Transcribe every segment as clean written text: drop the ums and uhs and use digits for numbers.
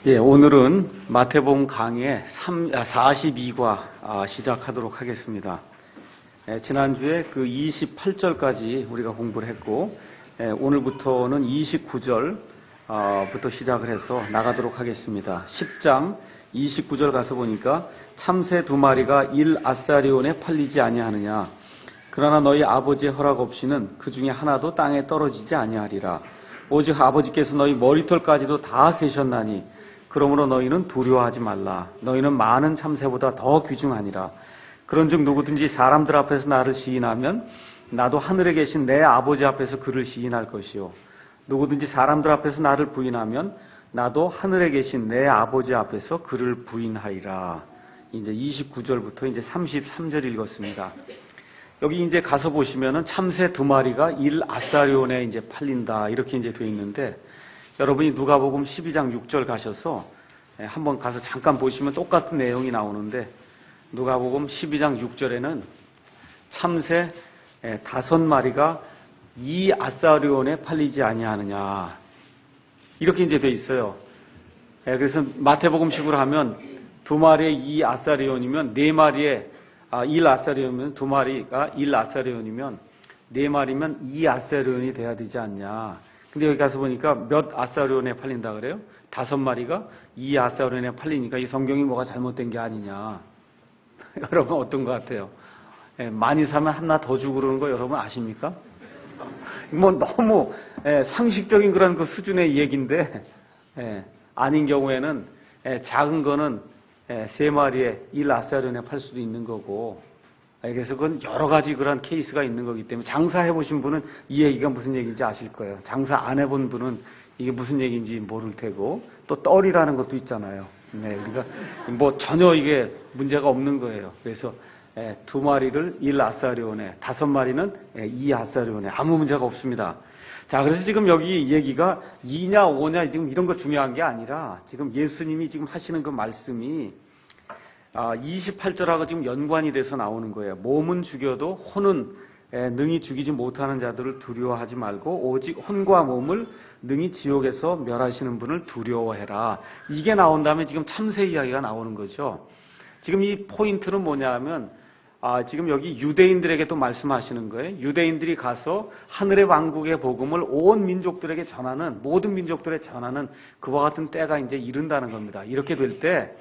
예, 오늘은 마태복음 강의 42과 시작하도록 하겠습니다. 지난주에 그 28절까지 우리가 공부를 했고, 오늘부터는 29절부터 시작을 해서 나가도록 하겠습니다. 10장 29절 가서 보니까 참새 두 마리가 1아사리온에 팔리지 아니하느냐. 그러나 너희 아버지의 허락 없이는 그 중에 하나도 땅에 떨어지지 아니하리라. 오직 아버지께서 너희 머리털까지도 다 세셨나니 그러므로 너희는 두려워하지 말라. 너희는 많은 참새보다 더 귀중하니라. 그런즉 누구든지 사람들 앞에서 나를 시인하면 나도 하늘에 계신 내 아버지 앞에서 그를 시인할 것이요. 누구든지 사람들 앞에서 나를 부인하면 나도 하늘에 계신 내 아버지 앞에서 그를 부인하리라. 이제 29절부터 이제 33절 읽었습니다. 여기 이제 가서 보시면은 참새 두 마리가 1아사리온에 이제 팔린다. 이렇게 이제 되어 있는데, 여러분이 누가복음 12장 6절 가셔서 한번 가서 잠깐 보시면 똑같은 내용이 나오는데, 누가복음 12장 6절에는 참새 5마리가 2아사리온에 팔리지 아니하느냐. 이렇게 이제 되어 있어요. 그래서 마태복음식으로 하면 2마리에 2아사리온이면 4마리에 1아사리온이면 2마리가 1아사리온이면 4마리면 2아사리온이 돼야 되지 않냐. 근데 여기 가서 보니까 몇 아사리온에 팔린다 그래요? 5마리가 2아사리온에 팔리니까 이 성경이 뭐가 잘못된 게 아니냐. 여러분 어떤 것 같아요? 많이 사면 하나 더 주고 그러는 거 여러분 아십니까? 뭐 너무 상식적인 그런 그 수준의 얘기인데, 아닌 경우에는 작은 거는 3마리에 1아사리온에 팔 수도 있는 거고, 그래서 그건 여러 가지 그런 케이스가 있는 거기 때문에 장사해 보신 분은 이 얘기가 무슨 얘기인지 아실 거예요. 장사 안 해본 분은 이게 무슨 얘기인지 모를 테고, 또 떨이라는 것도 있잖아요. 그러니까 뭐 전혀 이게 문제가 없는 거예요. 그래서 2마리를 1아사리온에, 5마리는 2아사리온에 아무 문제가 없습니다. 자, 그래서 지금 여기 얘기가 2냐 5냐 지금 이런 거 중요한 게 아니라, 지금 예수님이 지금 하시는 그 말씀이 28절하고 지금 연관이 돼서 나오는 거예요. 몸은 죽여도 혼은 능히 죽이지 못하는 자들을 두려워하지 말고 오직 혼과 몸을 능히 지옥에서 멸하시는 분을 두려워해라. 이게 나온 다음에 지금 참새 이야기가 나오는 거죠. 지금 이 포인트는 뭐냐 하면, 지금 여기 유대인들에게 또 말씀하시는 거예요. 유대인들이 가서 하늘의 왕국의 복음을 온 민족들에게 전하는, 모든 민족들에 전하는 그와 같은 때가 이제 이른다는 겁니다. 이렇게 될 때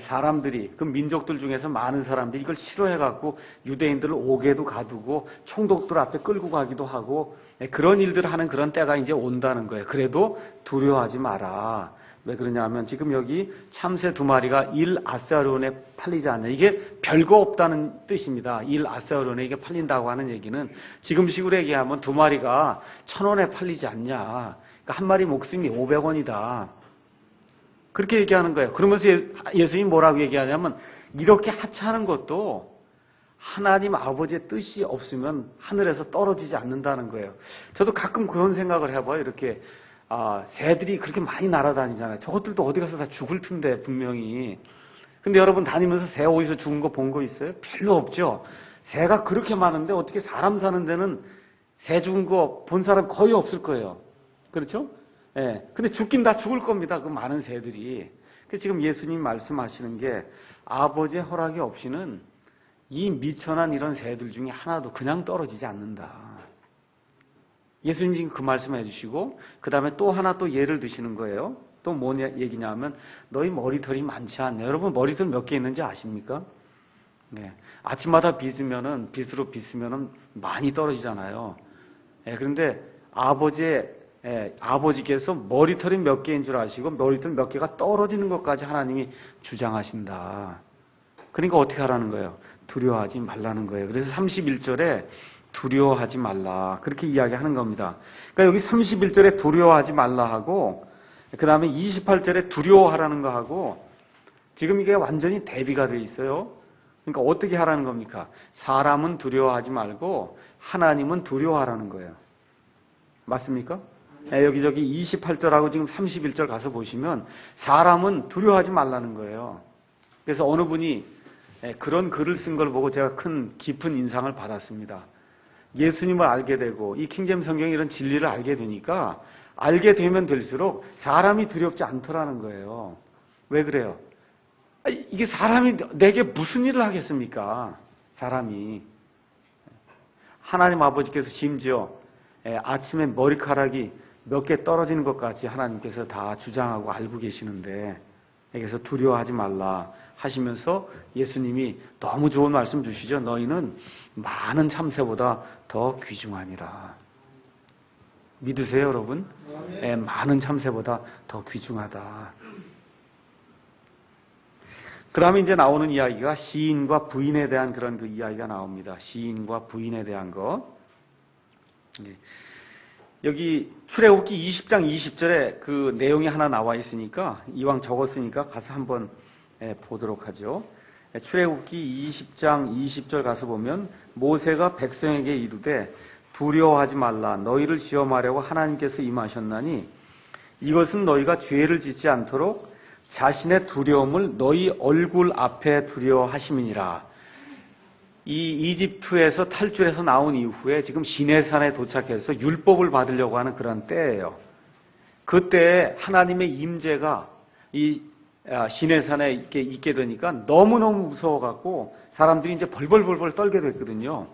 사람들이, 그 민족들 중에서 많은 사람들이 이걸 싫어해갖고 유대인들을 옥에도 가두고 총독들 앞에 끌고 가기도 하고, 그런 일들을 하는 그런 때가 이제 온다는 거예요. 그래도 두려워하지 마라. 왜 그러냐 하면 지금 여기 참새 2마리가 1아사리온에 팔리지 않냐. 이게 별거 없다는 뜻입니다. 1아사리온에 이게 팔린다고 하는 얘기는 지금 식으로 얘기하면 2마리가 1,000원에 팔리지 않냐. 그러니까 한 마리 목숨이 500원이다. 그렇게 얘기하는 거예요. 그러면서 예수님이 뭐라고 얘기하냐면, 이렇게 하찮은 것도 하나님 아버지의 뜻이 없으면 하늘에서 떨어지지 않는다는 거예요. 저도 가끔 그런 생각을 해봐요. 이렇게 새들이 그렇게 많이 날아다니잖아요. 저것들도 어디 가서 다 죽을 텐데 분명히. 근데 여러분 다니면서 새 어디서 죽은 거 본 거 있어요? 별로 없죠. 새가 그렇게 많은데 어떻게 사람 사는 데는 새 죽은 거 본 사람 거의 없을 거예요. 그렇죠? 근데 죽긴 다 죽을 겁니다. 그 많은 새들이. 그래서 지금 예수님 말씀하시는 게, 아버지의 허락이 없이는 이 미천한 이런 새들 중에 하나도 그냥 떨어지지 않는다. 예수님 지금 그 말씀 해주시고, 그 다음에 또 하나 또 예를 드시는 거예요. 또 뭐냐 얘기냐면, 너희 머리털이 많지 않냐. 여러분 머리털 몇 개 있는지 아십니까? 아침마다 빗으로 빗으면은 많이 떨어지잖아요. 그런데 아버지께서 머리털이 몇 개인 줄 아시고 머리털 몇 개가 떨어지는 것까지 하나님이 주장하신다. 그러니까 어떻게 하라는 거예요? 두려워하지 말라는 거예요. 그래서 31절에 두려워하지 말라. 그렇게 이야기하는 겁니다. 그러니까 여기 31절에 두려워하지 말라 하고, 그 다음에 28절에 두려워하라는 거 하고, 지금 이게 완전히 대비가 되어 있어요. 그러니까 어떻게 하라는 겁니까? 사람은 두려워하지 말고 하나님은 두려워하라는 거예요. 맞습니까? 여기저기 28절하고 지금 31절 가서 보시면 사람은 두려워하지 말라는 거예요. 그래서 어느 분이 그런 글을 쓴 걸 보고 제가 큰 깊은 인상을 받았습니다. 예수님을 알게 되고 이 킹제임스 성경의 이런 진리를 알게 되니까 알게 되면 될수록 사람이 두렵지 않더라는 거예요. 왜 그래요? 이게 사람이 내게 무슨 일을 하겠습니까? 사람이. 하나님 아버지께서 심지어 아침에 머리카락이 몇 개 떨어지는 것 같이 하나님께서 다 주장하고 알고 계시는데, 그래서 두려워하지 말라 하시면서 예수님이 너무 좋은 말씀 주시죠. 너희는 많은 참새보다 더 귀중하니라. 믿으세요, 여러분? 많은 참새보다 더 귀중하다. 그 다음에 이제 나오는 이야기가 시인과 부인에 대한 그런 그 이야기가 나옵니다. 시인과 부인에 대한 것. 여기 출애굽기 20장 20절에 그 내용이 하나 나와 있으니까, 이왕 적었으니까 가서 한번 보도록 하죠. 출애굽기 20장 20절 가서 보면, 모세가 백성에게 이르되 두려워하지 말라. 너희를 시험하려고 하나님께서 임하셨나니 이것은 너희가 죄를 짓지 않도록 자신의 두려움을 너희 얼굴 앞에 두려워하심이니라. 이 이집트에서 탈출해서 나온 이후에 지금 시내산에 도착해서 율법을 받으려고 하는 그런 때예요. 그때 하나님의 임재가 이 시내산에 있게 되니까 너무너무 무서워갖고 사람들이 이제 벌벌벌벌 떨게 됐거든요.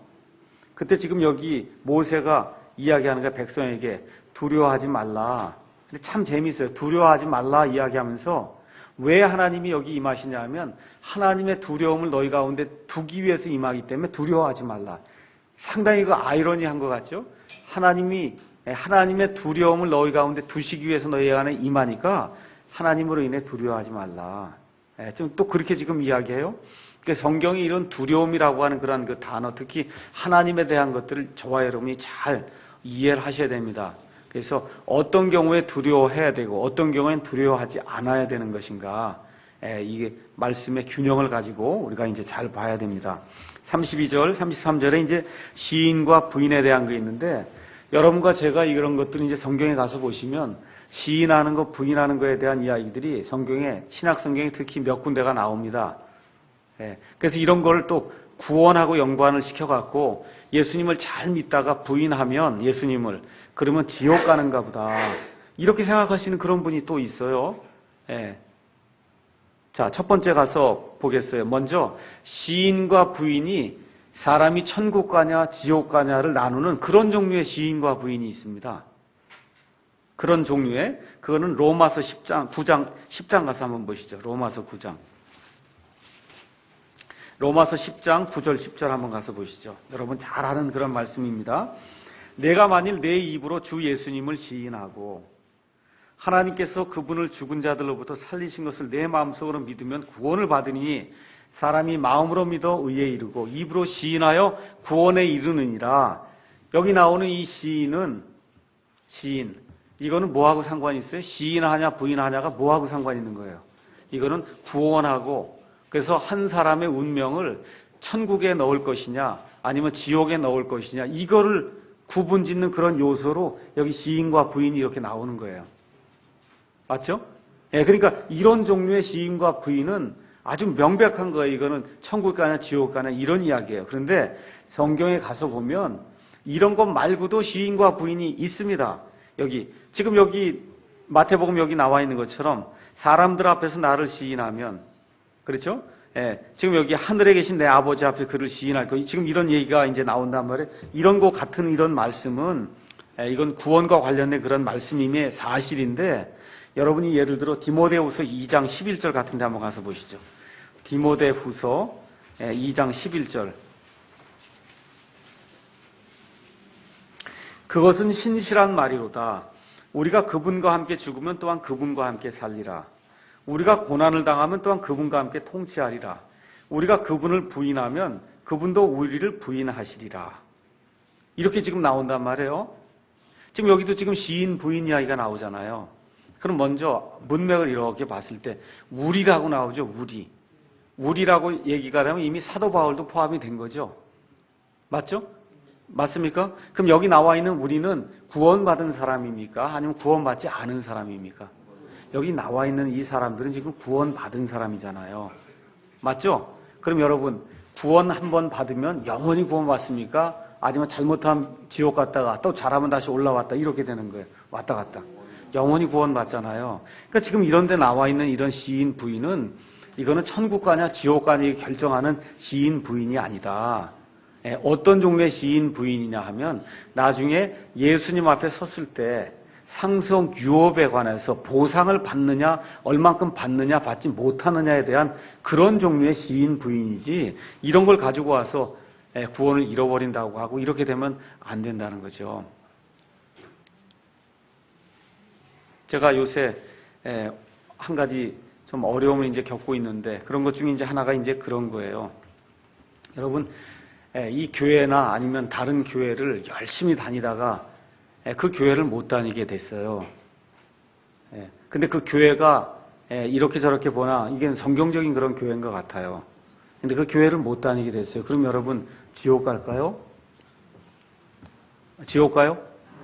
그때 지금 여기 모세가 이야기하는 게 백성에게 두려워하지 말라. 근데 참 재미있어요. 두려워하지 말라 이야기하면서 왜 하나님이 여기 임하시냐 하면, 하나님의 두려움을 너희 가운데 두기 위해서 임하기 때문에 두려워하지 말라. 상당히 그 아이러니한 것 같죠? 하나님이 하나님의 두려움을 너희 가운데 두시기 위해서 너희 안에 임하니까 하나님으로 인해 두려워하지 말라. 좀 또 그렇게 지금 이야기해요. 그러니까 성경이 이런 두려움이라고 하는 그런 그 단어, 특히 하나님에 대한 것들을 저와 여러분이 잘 이해를 하셔야 됩니다. 그래서 어떤 경우에 두려워해야 되고 어떤 경우에는 두려워하지 않아야 되는 것인가, 이게 말씀의 균형을 가지고 우리가 이제 잘 봐야 됩니다. 32절, 33절에 이제 시인과 부인에 대한 게 있는데, 여러분과 제가 이런 것들을 이제 성경에 가서 보시면 시인하는 것, 부인하는 것에 대한 이야기들이 성경에, 신약 성경에 특히 몇 군데가 나옵니다. 그래서 이런 걸 또 구원하고 연관을 시켜갖고 예수님을 잘 믿다가 부인하면 예수님을, 그러면 지옥 가는가 보다, 이렇게 생각하시는 그런 분이 또 있어요. 자, 첫 번째 가서 보겠어요. 먼저 시인과 부인이 사람이 천국 가냐 지옥 가냐를 나누는 그런 종류의 시인과 부인이 있습니다. 그런 종류의, 그거는 로마서 10장 가서 한번 보시죠. 로마서 9장. 로마서 10장 9절 10절 한번 가서 보시죠. 여러분 잘 아는 그런 말씀입니다. 내가 만일 내 입으로 주 예수님을 시인하고 하나님께서 그분을 죽은 자들로부터 살리신 것을 내 마음속으로 믿으면 구원을 받으니, 사람이 마음으로 믿어 의에 이르고 입으로 시인하여 구원에 이르느니라. 여기 나오는 이 시인은, 시인, 이거는 뭐하고 상관이 있어요? 시인하냐 부인하냐가 뭐하고 상관이 있는 거예요? 이거는 구원하고, 그래서 한 사람의 운명을 천국에 넣을 것이냐 아니면 지옥에 넣을 것이냐, 이거를 구분짓는 그런 요소로 여기 시인과 부인이 이렇게 나오는 거예요. 맞죠? 그러니까 이런 종류의 시인과 부인은 아주 명백한 거예요. 이거는 천국 가냐 지옥 가냐 이런 이야기예요. 그런데 성경에 가서 보면 이런 것 말고도 시인과 부인이 있습니다. 지금 여기 마태복음 여기 나와 있는 것처럼 사람들 앞에서 나를 시인하면, 그렇죠? 지금 여기 하늘에 계신 내 아버지 앞에 그를 시인할 거, 지금 이런 얘기가 이제 나온단 말이에요. 이런 거 같은 이런 말씀은, 이건 구원과 관련된 그런 말씀임의 사실인데, 여러분이 예를 들어 디모데후서 2장 11절 같은 데 한번 가서 보시죠. 디모데후서 2장 11절. 그것은 신실한 말이로다. 우리가 그분과 함께 죽으면 또한 그분과 함께 살리라. 우리가 고난을 당하면 또한 그분과 함께 통치하리라. 우리가 그분을 부인하면 그분도 우리를 부인하시리라. 이렇게 지금 나온단 말이에요. 지금 여기도 지금 시인 부인 이야기가 나오잖아요. 그럼 먼저 문맥을 이렇게 봤을 때 우리라고 나오죠. 우리라고 얘기가 되면 이미 사도 바울도 포함이 된 거죠. 맞죠? 맞습니까? 그럼 여기 나와 있는 우리는 구원받은 사람입니까? 아니면 구원받지 않은 사람입니까? 여기 나와 있는 이 사람들은 지금 구원받은 사람이잖아요. 맞죠? 그럼 여러분, 구원 한 번 받으면 영원히 구원받습니까? 아니면 잘못하면 지옥 갔다가 또 잘하면 다시 올라왔다 이렇게 되는 거예요. 왔다 갔다. 영원히 구원받잖아요. 그러니까 지금 이런 데 나와 있는 이런 시인 부인은 이거는 천국 가냐 지옥 가냐 결정하는 시인 부인이 아니다. 어떤 종류의 시인 부인이냐 하면 나중에 예수님 앞에 섰을 때 상속 유업에 관해서 보상을 받느냐 얼만큼 받느냐 받지 못하느냐에 대한 그런 종류의 시인 부인이지 이런 걸 가지고 와서 구원을 잃어버린다고 하고 이렇게 되면 안 된다는 거죠. 제가 요새 한 가지 좀 어려움을 이제 겪고 있는데 그런 것 중에 이제 하나가 이제 그런 거예요. 여러분 이 교회나 아니면 다른 교회를 열심히 다니다가 그 교회를 못 다니게 됐어요. 근데 그 교회가 이렇게 저렇게 보나 이게 성경적인 그런 교회인 것 같아요. 근데 그 교회를 못 다니게 됐어요. 그럼 여러분 지옥 갈까요? 지옥 가요?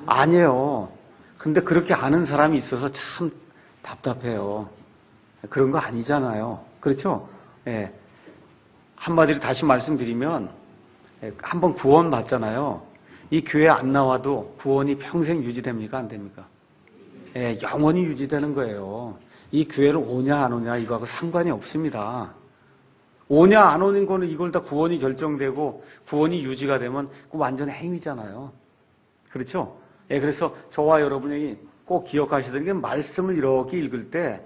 아니에요. 근데 그렇게 아는 사람이 있어서 참 답답해요. 그런 거 아니잖아요. 그렇죠? 한마디로 다시 말씀드리면 한번 구원 받잖아요. 이 교회 안 나와도 구원이 평생 유지됩니까? 안 됩니까? 영원히 유지되는 거예요. 이 교회를 오냐 안 오냐 이거하고 상관이 없습니다. 오냐 안 오는 거는 이걸 다 구원이 결정되고 구원이 유지가 되면 그 완전 행위잖아요. 그렇죠? 그래서 저와 여러분이 꼭 기억하셔야 게 말씀을 이렇게 읽을 때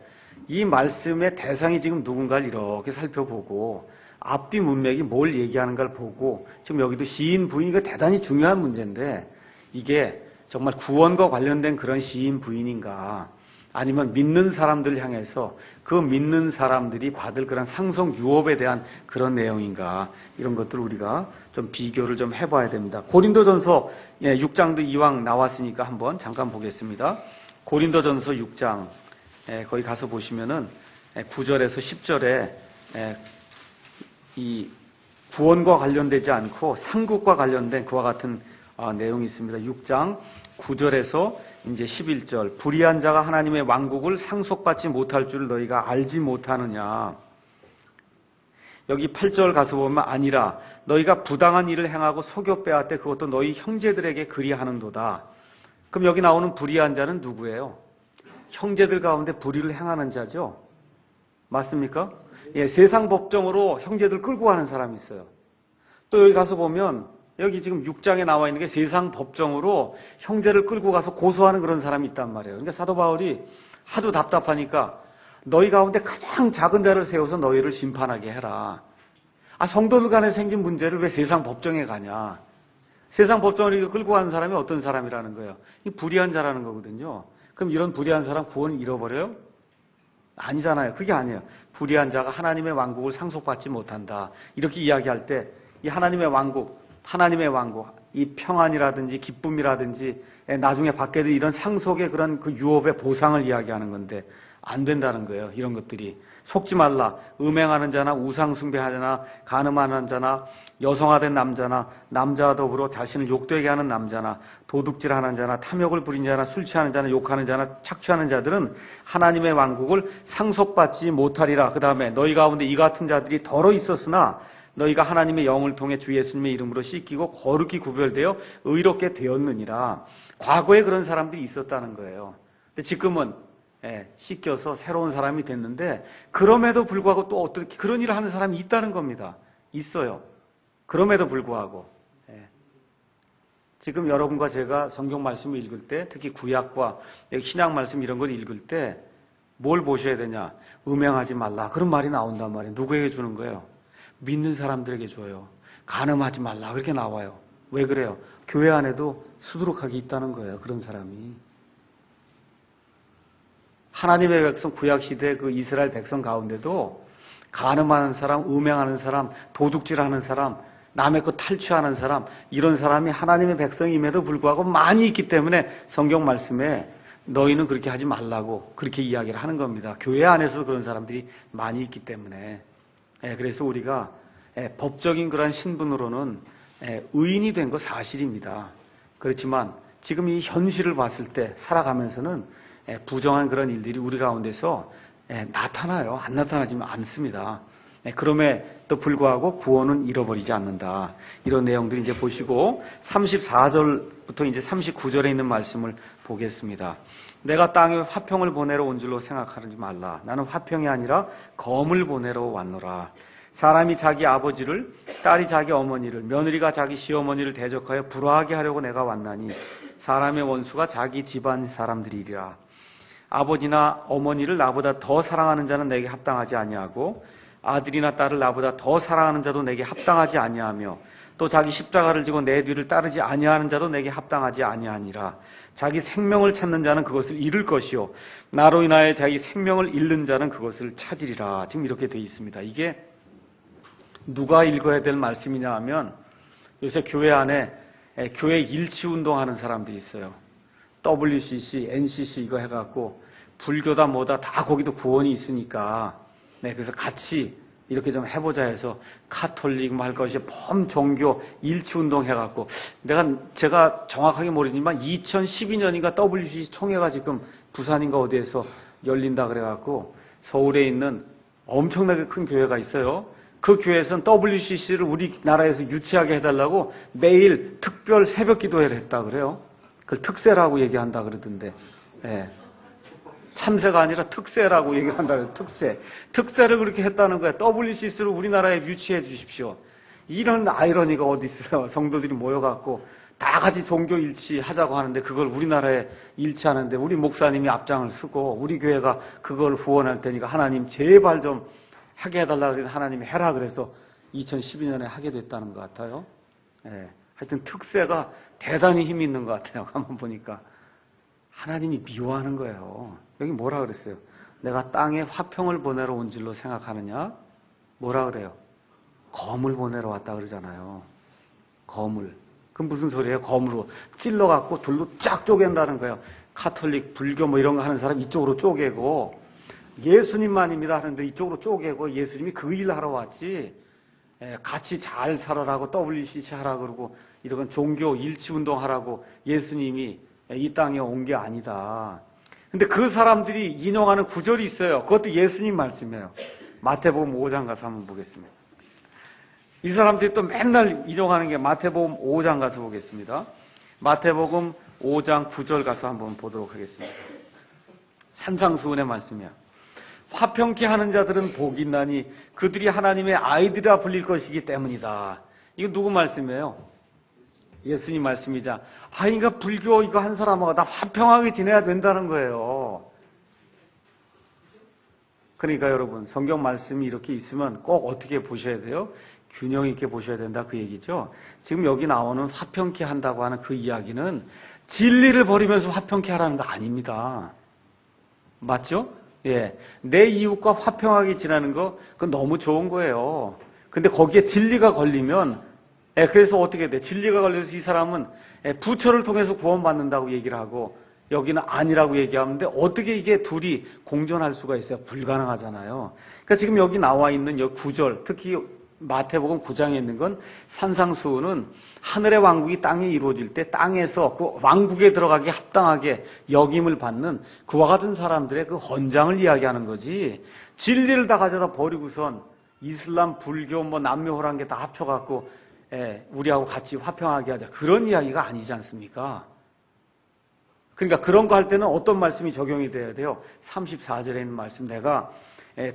이 말씀의 대상이 지금 누군가를 이렇게 살펴보고 앞뒤 문맥이 뭘 얘기하는가를 보고 지금 여기도 시인 부인이 대단히 중요한 문제인데 이게 정말 구원과 관련된 그런 시인 부인인가 아니면 믿는 사람들을 향해서 그 믿는 사람들이 받을 그런 상속 유업에 대한 그런 내용인가 이런 것들을 우리가 좀 비교를 좀 해봐야 됩니다. 고린도전서 6장도 이왕 나왔으니까 한번 잠깐 보겠습니다. 고린도전서 6장 거기 가서 보시면은 9절에서 10절에 이 구원과 관련되지 않고 상국과 관련된 그와 같은 내용이 있습니다. 6장 9절에서 이제 11절 불의한 자가 하나님의 왕국을 상속받지 못할 줄 너희가 알지 못하느냐. 여기 8절 가서 보면 아니라 너희가 부당한 일을 행하고 속여 빼앗되 그것도 너희 형제들에게 그리하는도다. 그럼 여기 나오는 불의한 자는 누구예요? 형제들 가운데 불의를 행하는 자죠. 맞습니까? 세상 법정으로 형제들 끌고 가는 사람이 있어요. 또 여기 가서 보면 여기 지금 6장에 나와 있는 게 세상 법정으로 형제를 끌고 가서 고소하는 그런 사람이 있단 말이에요. 그러니까 사도 바울이 하도 답답하니까 너희 가운데 가장 작은 자를 세워서 너희를 심판하게 해라. 성도들 간에 생긴 문제를 왜 세상 법정에 가냐. 세상 법정을 끌고 가는 사람이 어떤 사람이라는 거예요. 이 불의한 자라는 거거든요. 그럼 이런 불의한 사람 구원을 잃어버려요? 아니잖아요. 그게 아니에요. 불의한 자가 하나님의 왕국을 상속받지 못한다. 이렇게 이야기할 때 이 하나님의 왕국, 이 평안이라든지 기쁨이라든지 나중에 받게 될 이런 상속의 그런 그 유업의 보상을 이야기하는 건데 안 된다는 거예요. 이런 것들이. 속지 말라. 음행하는 자나 우상 숭배하는 자나 간음하는 자나 여성화된 남자나 남자와 더불어 자신을 욕되게 하는 남자나 도둑질하는 자나 탐욕을 부린 자나 술 취하는 자나 욕하는 자나 착취하는 자들은 하나님의 왕국을 상속받지 못하리라. 그 다음에 너희 가운데 이 같은 자들이 덜어 있었으나 너희가 하나님의 영을 통해 주 예수님의 이름으로 씻기고 거룩히 구별되어 의롭게 되었느니라. 과거에 그런 사람들이 있었다는 거예요. 근데 지금은 씻겨서 새로운 사람이 됐는데 그럼에도 불구하고 또 어떻게 그런 일을 하는 사람이 있다는 겁니다. 있어요. 그럼에도 불구하고 지금 여러분과 제가 성경 말씀을 읽을 때 특히 구약과 신약 말씀 이런 걸 읽을 때 뭘 보셔야 되냐. 음행하지 말라. 그런 말이 나온단 말이에요. 누구에게 주는 거예요? 믿는 사람들에게 줘요. 간음하지 말라. 그렇게 나와요. 왜 그래요? 교회 안에도 수두룩하게 있다는 거예요. 그런 사람이. 하나님의 백성 구약시대 그 이스라엘 백성 가운데도 간음하는 사람, 음행하는 사람, 도둑질하는 사람, 남의 것 탈취하는 사람 이런 사람이 하나님의 백성임에도 불구하고 많이 있기 때문에 성경 말씀에 너희는 그렇게 하지 말라고 그렇게 이야기를 하는 겁니다. 교회 안에서도 그런 사람들이 많이 있기 때문에 그래서 우리가 법적인 그런 신분으로는 의인이 된 거 사실입니다. 그렇지만 지금 이 현실을 봤을 때 살아가면서는 부정한 그런 일들이 우리 가운데서 나타나요. 안 나타나지만 않습니다. 그럼에도 불구하고 구원은 잃어버리지 않는다. 이런 내용들이 이제 보시고 34절부터 이제 39절에 있는 말씀을 보겠습니다. 내가 땅에 화평을 보내러 온 줄로 생각하지 말라. 나는 화평이 아니라 검을 보내러 왔노라. 사람이 자기 아버지를, 딸이 자기 어머니를, 며느리가 자기 시어머니를 대적하여 불화하게 하려고 내가 왔나니 사람의 원수가 자기 집안 사람들이리라. 아버지나 어머니를 나보다 더 사랑하는 자는 내게 합당하지 아니하고 아들이나 딸을 나보다 더 사랑하는 자도 내게 합당하지 아니하며 또 자기 십자가를 지고 내 뒤를 따르지 아니하는 자도 내게 합당하지 아니하니라. 자기 생명을 찾는 자는 그것을 잃을 것이요 나로 인하여 자기 생명을 잃는 자는 그것을 찾으리라. 지금 이렇게 되어 있습니다. 이게 누가 읽어야 될 말씀이냐 하면 요새 교회 안에 교회 일치운동하는 사람들이 있어요. WCC, NCC 이거 해갖고 불교다 뭐다 다 거기도 구원이 있으니까 그래서 같이 이렇게 좀 해보자 해서 카톨릭 말 것이 범종교 일치운동 해갖고 제가 정확하게 모르지만 2012년인가 WCC 총회가 지금 부산인가 어디에서 열린다 그래갖고 서울에 있는 엄청나게 큰 교회가 있어요. 그 교회에서는 WCC를 우리나라에서 유치하게 해달라고 매일 특별 새벽 기도회를 했다 그래요. 그걸 특세라고 얘기한다 그러던데. 참새가 아니라 특세라고 얘기한다 그래요. 특세를 그렇게 했다는 거야. WCC를 우리나라에 유치해 주십시오. 이런 아이러니가 어디 있어요. 성도들이 모여갖고 다 같이 종교 일치하자고 하는데 그걸 우리나라에 일치하는데 우리 목사님이 앞장을 서고 우리 교회가 그걸 후원할 테니까 하나님 제발 좀 하게 해달라고 해서 하나님이 해라 그래서 2012년에 하게 됐다는 것 같아요. 하여튼 특세가 대단히 힘이 있는 것 같아요. 가만 보니까 하나님이 미워하는 거예요. 여기 뭐라 그랬어요? 내가 땅에 화평을 보내러 온 줄로 생각하느냐? 뭐라 그래요? 검을 보내러 왔다 그러잖아요. 검을. 그럼 무슨 소리예요? 검으로 찔러갖고 둘로 쫙 쪼갠다는 거예요. 카톨릭, 불교 뭐 이런 거 하는 사람 이쪽으로 쪼개고 예수님만입니다 하는데 이쪽으로 쪼개고 예수님이 그 일 하러 왔지 같이 잘 살아라고 WCC 하라고 그러고 이런 종교 일치운동 하라고 예수님이 이 땅에 온 게 아니다. 근데 그 사람들이 인용하는 구절이 있어요. 그것도 예수님 말씀이에요. 마태복음 5장 가서 한번 보겠습니다. 이 사람들이 또 맨날 인용하는 게 마태복음 5장 가서 보겠습니다. 마태복음 5장 9절 가서 한번 보도록 하겠습니다. 산상수훈의 말씀이야. 화평케 하는 자들은 복이 있나니 그들이 하나님의 아이들이라 불릴 것이기 때문이다. 이거 누구 말씀이에요? 예수님 말씀이자. 그러니까 불교 이거 한 사람하고 다 화평하게 지내야 된다는 거예요. 그러니까 여러분 성경 말씀이 이렇게 있으면 꼭 어떻게 보셔야 돼요? 균형 있게 보셔야 된다 그 얘기죠. 지금 여기 나오는 화평케 한다고 하는 그 이야기는 진리를 버리면서 화평케 하라는 거 아닙니다. 맞죠? 내 이웃과 화평하게 지내는 거 그건 너무 좋은 거예요. 근데 거기에 진리가 걸리면 그래서 어떻게 돼? 진리가 걸려서 이 사람은 부처를 통해서 구원받는다고 얘기를 하고 여기는 아니라고 얘기하는데 어떻게 이게 둘이 공존할 수가 있어요? 불가능하잖아요. 그러니까 지금 여기 나와 있는 여 9절, 특히 마태복음 9장에 있는 건 산상수훈은 하늘의 왕국이 땅에 이루어질 때 땅에서 그 왕국에 들어가기 합당하게 역임을 받는 그와 같은 사람들의 그 헌장을 이야기하는 거지. 진리를 다 가져다 버리고선 이슬람, 불교, 뭐 남묘호란 게 다 합쳐갖고 우리하고 같이 화평하게 하자. 그런 이야기가 아니지 않습니까? 그러니까 그런 거 할 때는 어떤 말씀이 적용이 돼야 돼요? 34절에 있는 말씀 내가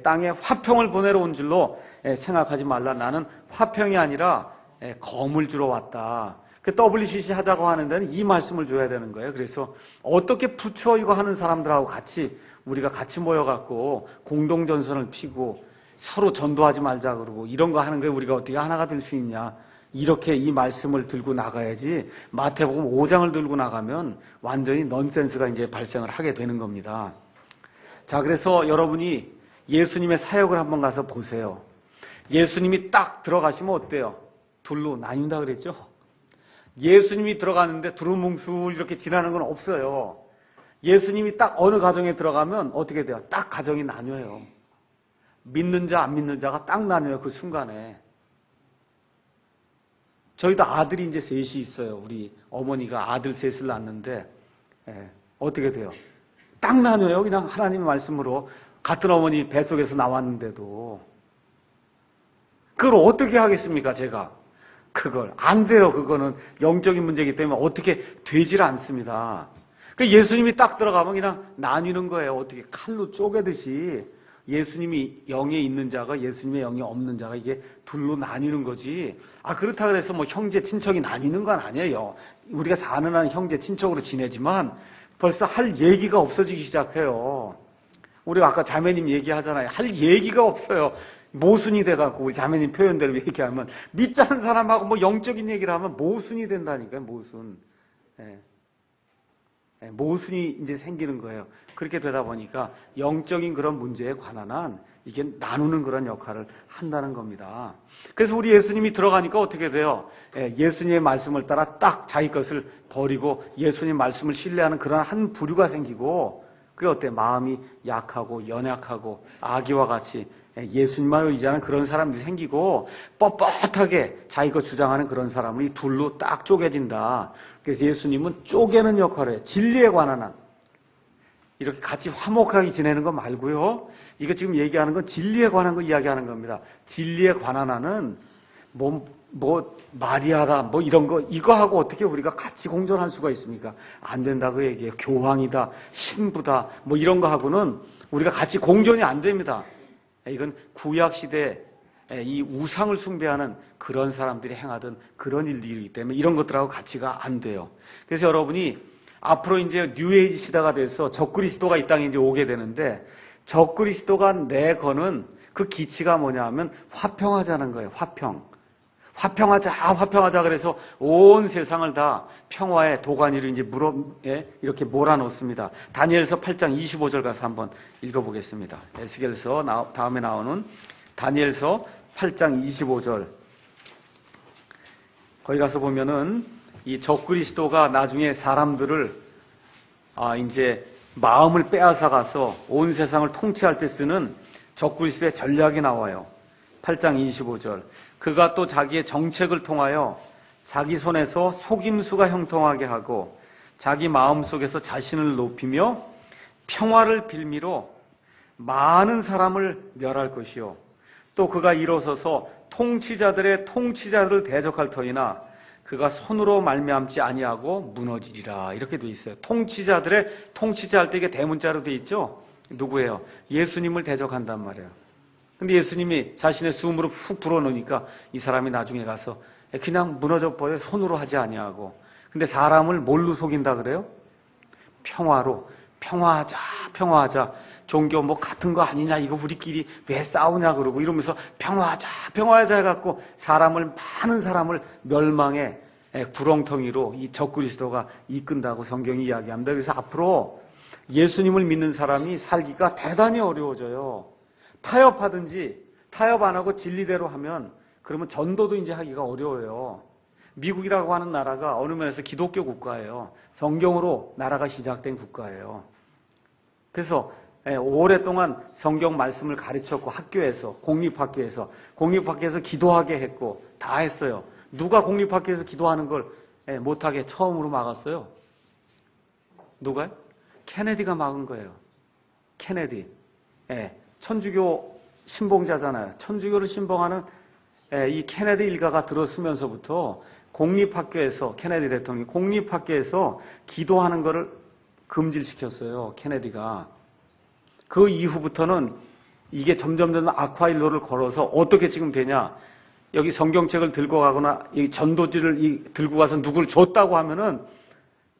땅에 화평을 보내러 온 줄로 생각하지 말라. 나는 화평이 아니라 검을 주러 왔다. 그 WCC 하자고 하는 데는 이 말씀을 줘야 되는 거예요. 그래서 어떻게 부처 이거 하는 사람들하고 같이 우리가 같이 모여갖고 공동전선을 피고 서로 전도하지 말자 그러고 이런 거 하는 거에 우리가 어떻게 하나가 될 수 있냐. 이렇게 이 말씀을 들고 나가야지 마태복음 5장을 들고 나가면 완전히 넌센스가 이제 발생을 하게 되는 겁니다. 자, 그래서 여러분이 예수님의 사역을 한번 가서 보세요. 예수님이 딱 들어가시면 어때요? 둘로 나뉜다 그랬죠? 예수님이 들어가는데 두루뭉술 이렇게 지나는 건 없어요. 예수님이 딱 어느 가정에 들어가면 어떻게 돼요? 딱 가정이 나뉘어요. 믿는 자, 안 믿는 자가 딱 나뉘어요. 그 순간에. 저희도 아들이 이제 셋이 있어요. 우리 어머니가 아들 셋을 낳았는데 어떻게 돼요? 딱 나뉘어요. 그냥 하나님의 말씀으로 같은 어머니 뱃속에서 나왔는데도 그걸 어떻게 하겠습니까, 제가? 그걸. 안 돼요, 그거는. 영적인 문제이기 때문에 어떻게 되질 않습니다. 예수님이 딱 들어가면 그냥 나뉘는 거예요. 어떻게 칼로 쪼개듯이. 예수님이 영에 있는 자가 예수님의 영에 없는 자가 이게 둘로 나뉘는 거지. 그렇다 그래서 뭐 형제 친척이 나뉘는 건 아니에요. 우리가 사는 한 형제 친척으로 지내지만 벌써 할 얘기가 없어지기 시작해요. 우리가 아까 자매님 얘기하잖아요. 할 얘기가 없어요. 모순이 돼갖고 우리 자매님 표현대로 얘기하면 믿지 않는 사람하고 뭐 영적인 얘기를 하면 모순이 된다니까요. 모순. 모순이 이제 생기는 거예요. 그렇게 되다 보니까 영적인 그런 문제에 관한 한 이게 나누는 그런 역할을 한다는 겁니다. 그래서 우리 예수님이 들어가니까 어떻게 돼요? 예수님의 말씀을 따라 딱 자기 것을 버리고 예수님 말씀을 신뢰하는 그런 한 부류가 생기고, 그게 어때? 마음이 약하고 연약하고 아기와 같이 예수님만 의지하는 그런 사람들이 생기고, 뻣뻣하게 자기 것 주장하는 그런 사람이 둘로 딱 쪼개진다. 그래서 예수님은 쪼개는 역할을 해요. 진리에 관한 한. 이렇게 같이 화목하게 지내는 거 말고요. 이거 지금 얘기하는 건 진리에 관한 거 이야기하는 겁니다. 진리에 관한 한은 마리아다, 뭐 이런 거, 이거 하고 어떻게 우리가 같이 공존할 수가 있습니까? 안 된다고 얘기해요. 교황이다, 신부다, 뭐 이런 거 하고는 우리가 같이 공존이 안 됩니다. 이건 구약시대 이 우상을 숭배하는 그런 사람들이 행하던 그런 일들이기 때문에 이런 것들하고 같이가 안 돼요. 그래서 여러분이 앞으로 이제 뉴에이지 시대가 돼서 적그리스도가 이 땅에 이제 오게 되는데, 적그리스도가 내거는 그 기치가 뭐냐 하면 화평하자는 거예요. 화평하자. 그래서 온 세상을 다 평화의 도가니로 이제 이렇게 몰아놓습니다. 다니엘서 8장 25절 가서 한번 읽어보겠습니다. 에스겔서 다음에 나오는 다니엘서 8장 25절. 거기 가서 보면은 이 적그리스도가 나중에 사람들을 이제 마음을 빼앗아 가서 온 세상을 통치할 때 쓰는 적그리스도의 전략이 나와요. 8장 25절. 그가 또 자기의 정책을 통하여 자기 손에서 속임수가 형통하게 하고 자기 마음속에서 자신을 높이며 평화를 빌미로 많은 사람을 멸할 것이요. 또 그가 일어서서 통치자들의 통치자를 대적할 터이나 그가 손으로 말미암지 아니하고 무너지리라. 이렇게 돼 있어요. 통치자들의 통치자 할 때 이게 대문자로 돼 있죠. 누구예요? 예수님을 대적한단 말이에요. 근데 예수님이 자신의 숨으로 훅 불어넣으니까 이 사람이 나중에 가서 그냥 무너져 버려. 손으로 하지 아니하고. 근데 사람을 뭘로 속인다 그래요? 평화로. 평화하자. 종교 뭐 같은 거 아니냐, 이거 우리끼리 왜 싸우냐 그러고 이러면서 평화하자 해갖고 많은 사람을 멸망의 구렁텅이로 이 적그리스도가 이끈다고 성경이 이야기합니다. 그래서 앞으로 예수님을 믿는 사람이 살기가 대단히 어려워져요. 타협 안 하고 진리대로 하면 그러면 전도도 이제 하기가 어려워요. 미국이라고 하는 나라가 어느 면에서 기독교 국가예요. 성경으로 나라가 시작된 국가예요. 그래서 오랫동안 성경 말씀을 가르쳤고 학교에서 공립학교에서 기도하게 했고 다 했어요. 누가 공립학교에서 기도하는 걸 못하게 처음으로 막았어요? 누가요? 케네디가 막은 거예요. 케네디. 천주교 신봉자잖아요. 천주교를 신봉하는 이 케네디 일가가 들어서면서부터 공립학교에서 케네디 대통령이 공립학교에서 기도하는 거를 금지시켰어요. 케네디가. 그 이후부터는 이게 점점 악화일로를 걸어서 어떻게 지금 되냐. 여기 성경책을 들고 가거나 이 전도지를 들고 가서 누구를 줬다고 하면은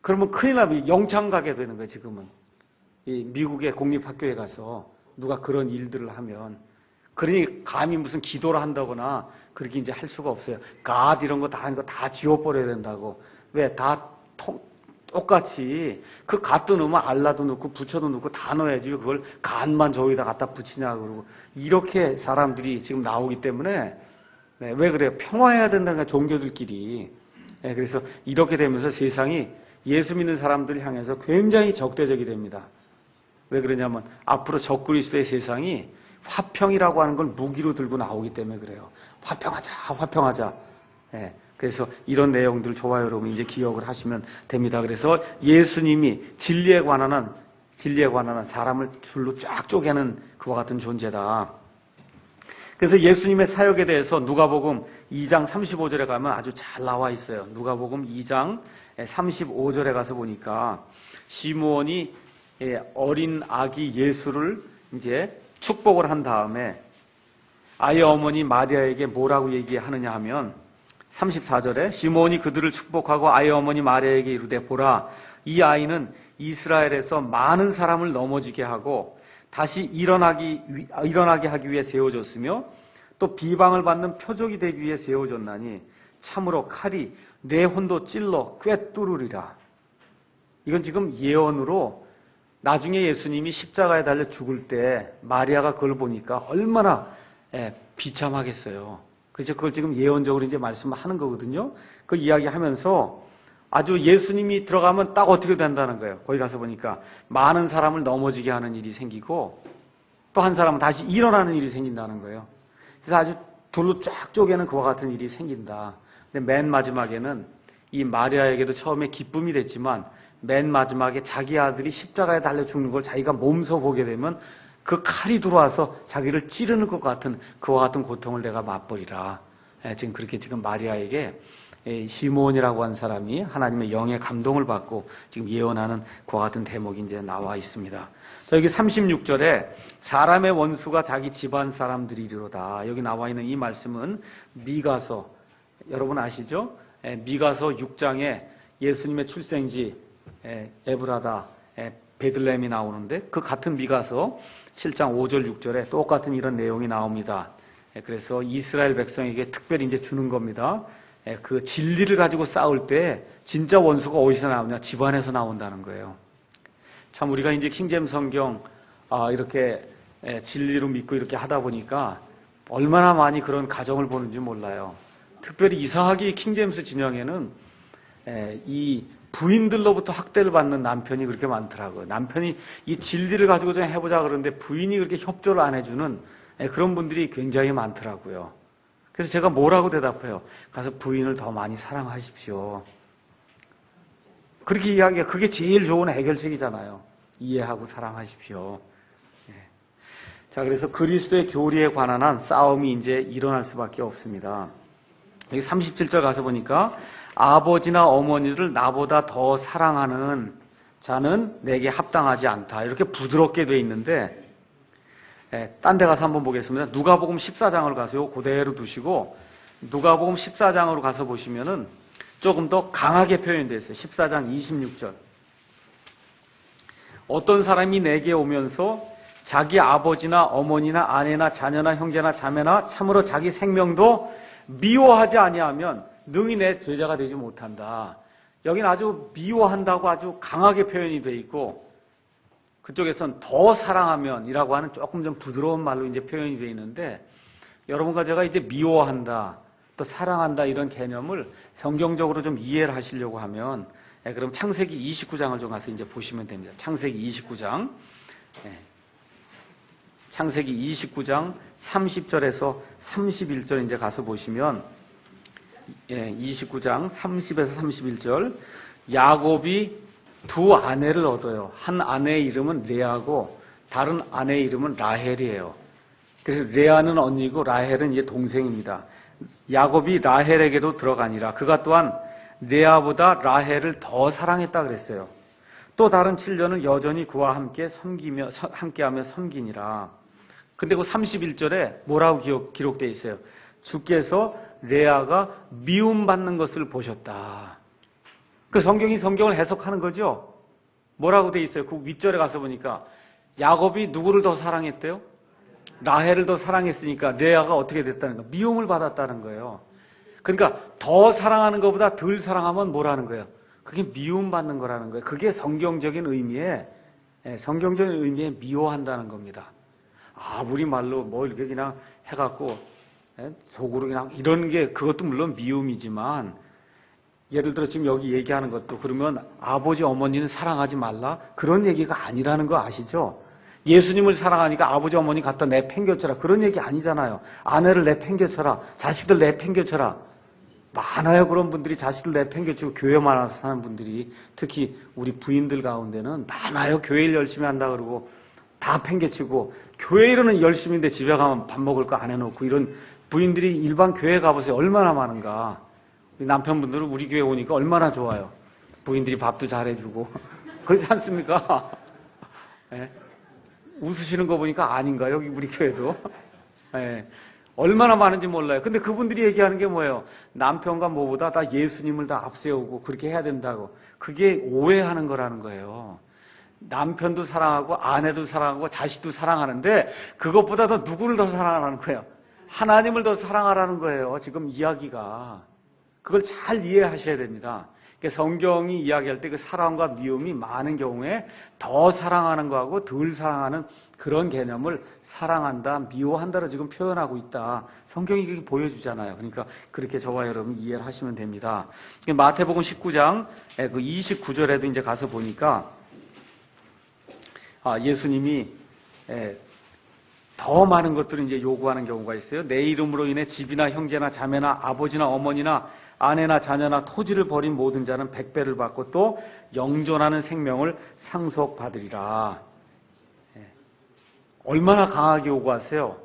그러면 큰일 나면 영창 가게 되는 거예요. 지금은. 이 미국의 공립학교에 가서 누가 그런 일들을 하면. 그러니 감히 무슨 기도를 한다거나 그렇게 이제 할 수가 없어요. 갓 이런 거 다 하는 거 다 지워버려야 된다고. 왜? 다 똑같이 그 갓도 넣으면 알라도 넣고 부처도 넣고 다 넣어야지 그걸 갓만 저기다 갖다 붙이냐 그러고 이렇게 사람들이 지금 나오기 때문에 왜 그래요? 평화해야 된다는 거야, 종교들끼리. 그래서 이렇게 되면서 세상이 예수 믿는 사람들을 향해서 굉장히 적대적이 됩니다. 왜 그러냐면 앞으로 적그리스도의 세상이 화평이라고 하는 걸 무기로 들고 나오기 때문에 그래요. 화평하자. 그래서 이런 내용들 좋아요, 여러분. 이제 기억을 하시면 됩니다. 그래서 예수님이 진리에 관한 한 사람을 둘로 쫙 쪼개는 그와 같은 존재다. 그래서 예수님의 사역에 대해서 누가복음 2장 35절에 가면 아주 잘 나와 있어요. 누가복음 2장 35절에 가서 보니까 시므온이 어린 아기 예수를 이제 축복을 한 다음에 아이의 어머니 마리아에게 뭐라고 얘기하느냐 하면 34절에 시므온이 그들을 축복하고 아이의 어머니 마리아에게 이르되 보라 이 아이는 이스라엘에서 많은 사람을 넘어지게 하고 다시 일어나게 하기 위해 세워졌으며 또 비방을 받는 표적이 되기 위해 세워졌나니 참으로 칼이 내 혼도 찔러 꿰뚫으리라. 이건 지금 예언으로 나중에 예수님이 십자가에 달려 죽을 때 마리아가 그걸 보니까 얼마나 비참하겠어요. 그래서 그걸 지금 예언적으로 이제 말씀하는 거거든요. 그 이야기하면서 아주 예수님이 들어가면 딱 어떻게 된다는 거예요. 거기 가서 보니까 많은 사람을 넘어지게 하는 일이 생기고 또 한 사람은 다시 일어나는 일이 생긴다는 거예요. 그래서 아주 돌로 쫙 쪼개는 그와 같은 일이 생긴다. 근데 맨 마지막에는 이 마리아에게도 처음에 기쁨이 됐지만 맨 마지막에 자기 아들이 십자가에 달려 죽는 걸 자기가 몸소 보게 되면 그 칼이 들어와서 자기를 찌르는 것 같은 그와 같은 고통을 내가 맛보리라. 지금 그렇게 지금 마리아에게 시므온이라고 한 사람이 하나님의 영의 감동을 받고 지금 예언하는 그와 같은 대목이 이제 나와 있습니다. 자, 여기 36절에 사람의 원수가 자기 집안 사람들이리로다. 여기 나와 있는 이 말씀은 미가서, 여러분 아시죠? 미가서 6장에 예수님의 출생지 에브라다, 베들레헴이 나오는데 그 같은 미가서 7장 5절 6절에 똑같은 이런 내용이 나옵니다. 그래서 이스라엘 백성에게 특별히 이제 주는 겁니다. 그 진리를 가지고 싸울 때 진짜 원수가 어디서 나오냐? 집안에서 나온다는 거예요. 참 우리가 이제 킹제임스 성경 이렇게 진리로 믿고 이렇게 하다 보니까 얼마나 많이 그런 가정을 보는지 몰라요. 특별히 이상하게 킹제임스 진영에는 이 부인들로부터 학대를 받는 남편이 그렇게 많더라고요. 남편이 이 진리를 가지고 좀 해보자 그러는데 부인이 그렇게 협조를 안 해주는 그런 분들이 굉장히 많더라고요. 그래서 제가 뭐라고 대답해요? 가서 부인을 더 많이 사랑하십시오. 그렇게 이야기가 그게 제일 좋은 해결책이잖아요. 이해하고 사랑하십시오. 자, 그래서 그리스도의 교리에 관한 한 싸움이 이제 일어날 수밖에 없습니다. 여기 37절 가서 보니까 아버지나 어머니를 나보다 더 사랑하는 자는 내게 합당하지 않다. 이렇게 부드럽게 돼 있는데 딴 데 가서 한번 보겠습니다. 누가복음 14장을 가서요. 그대로 두시고 누가복음 14장으로 가서 보시면은 조금 더 강하게 표현되어 있어요. 14장 26절. 어떤 사람이 내게 오면서 자기 아버지나 어머니나 아내나 자녀나 형제나 자매나 참으로 자기 생명도 미워하지 아니하면 능히 내 제자가 되지 못한다. 여기는 아주 미워한다고 아주 강하게 표현이 되어 있고 그쪽에서는 더 사랑하면이라고 하는 조금 좀 부드러운 말로 이제 표현이 되어 있는데 여러분과 제가 이제 미워한다, 또 사랑한다 이런 개념을 성경적으로 좀 이해를 하시려고 하면 그럼 창세기 29장을 좀 가서 이제 보시면 됩니다. 창세기 29장. 창세기 29장 30절에서 31절 이제 가서 보시면 29장 30에서 31절 야곱이 두 아내를 얻어요. 한 아내의 이름은 레아고 다른 아내의 이름은 라헬이에요. 그래서 레아는 언니고 라헬은 이제 동생입니다. 야곱이 라헬에게도 들어가니라. 그가 또한 레아보다 라헬을 더 사랑했다 그랬어요. 또 다른 칠년은 여전히 그와 함께하며 섬기니라. 근데 그 31절에 뭐라고 기록되어 있어요? 주께서 레아가 미움받는 것을 보셨다. 그 성경을 해석하는 거죠. 뭐라고 돼 있어요? 그 윗절에 가서 보니까 야곱이 누구를 더 사랑했대요? 라헬을 더 사랑했으니까 레아가 어떻게 됐다는 거예요? 미움을 받았다는 거예요. 그러니까 더 사랑하는 것보다 덜 사랑하면 뭐라는 거예요? 그게 미움받는 거라는 거예요. 그게 성경적인 의미의 미워한다는 겁니다. 우리 말로 뭐 이렇게 그냥 해갖고 속으로 그냥 이런 게 그것도 물론 미움이지만 예를 들어 지금 여기 얘기하는 것도 그러면 아버지 어머니는 사랑하지 말라? 그런 얘기가 아니라는 거 아시죠? 예수님을 사랑하니까 아버지 어머니 갖다 내팽겨쳐라 그런 얘기 아니잖아요. 아내를 내팽겨쳐라, 자식들 내팽겨쳐라. 많아요. 그런 분들이 자식들 내팽겨치고 교회만 와서 사는 분들이 특히 우리 부인들 가운데는 많아요. 교회를 열심히 한다 그러고 다 팽개치고 교회 일은 열심인데 집에 가면 밥 먹을 거 안 해놓고 이런 부인들이 일반 교회 가보세요. 얼마나 많은가. 우리 남편분들은 우리 교회 오니까 얼마나 좋아요. 부인들이 밥도 잘해주고. 그렇지 않습니까? 네. 웃으시는 거 보니까 아닌가, 여기 우리 교회도. 네. 얼마나 많은지 몰라요. 근데 그분들이 얘기하는 게 뭐예요? 남편과 뭐보다 다 예수님을 다 앞세우고 그렇게 해야 된다고. 그게 오해하는 거라는 거예요. 남편도 사랑하고 아내도 사랑하고 자식도 사랑하는데 그것보다 더 누구를 더 사랑하라는 거예요? 하나님을 더 사랑하라는 거예요. 지금 이야기가. 그걸 잘 이해하셔야 됩니다. 성경이 이야기할 때 그 사랑과 미움이 많은 경우에 더 사랑하는 거하고 덜 사랑하는 그런 개념을 사랑한다, 미워한다로 지금 표현하고 있다. 성경이 그렇게 보여주잖아요. 그러니까 그렇게 저와 여러분 이해를 하시면 됩니다. 마태복음 19장 그 29절에도 이제 가서 보니까 예수님이 더 많은 것들을 이제 요구하는 경우가 있어요. 내 이름으로 인해 집이나 형제나 자매나 아버지나 어머니나 아내나 자녀나 토지를 버린 모든 자는 100배를 받고 또 영존하는 생명을 상속받으리라. 얼마나 강하게 요구하세요?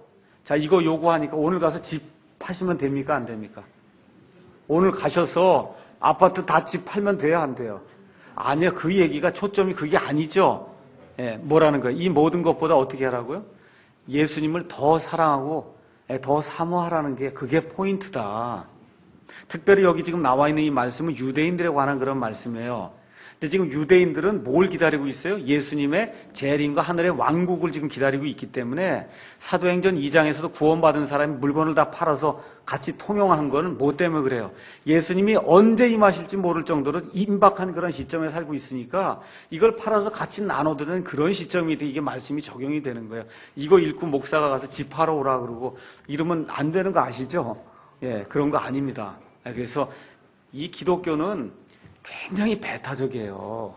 자, 이거 요구하니까 오늘 가서 집 파시면 됩니까? 안 됩니까? 오늘 가셔서 아파트 다 집 팔면 돼요? 안 돼요? 아니요. 그 얘기가 초점이 그게 아니죠. 뭐라는 거예요? 이 모든 것보다 어떻게 하라고요? 예수님을 더 사랑하고 더 사모하라는 게 그게 포인트다. 특별히 여기 지금 나와 있는 이 말씀은 유대인들에 관한 그런 말씀이에요. 근데 지금 유대인들은 뭘 기다리고 있어요? 예수님의 재림과 하늘의 왕국을 지금 기다리고 있기 때문에 사도행전 2장에서도 구원받은 사람이 물건을 다 팔아서 같이 통용한 거는 뭐 때문에 그래요? 예수님이 언제 임하실지 모를 정도로 임박한 그런 시점에 살고 있으니까 이걸 팔아서 같이 나눠드는 그런 시점이 이게 말씀이 적용이 되는 거예요. 이거 읽고 목사가 가서 집 팔아 오라 그러고 이러면 안 되는 거 아시죠? 그런 거 아닙니다. 그래서 이 기독교는 굉장히 배타적이에요.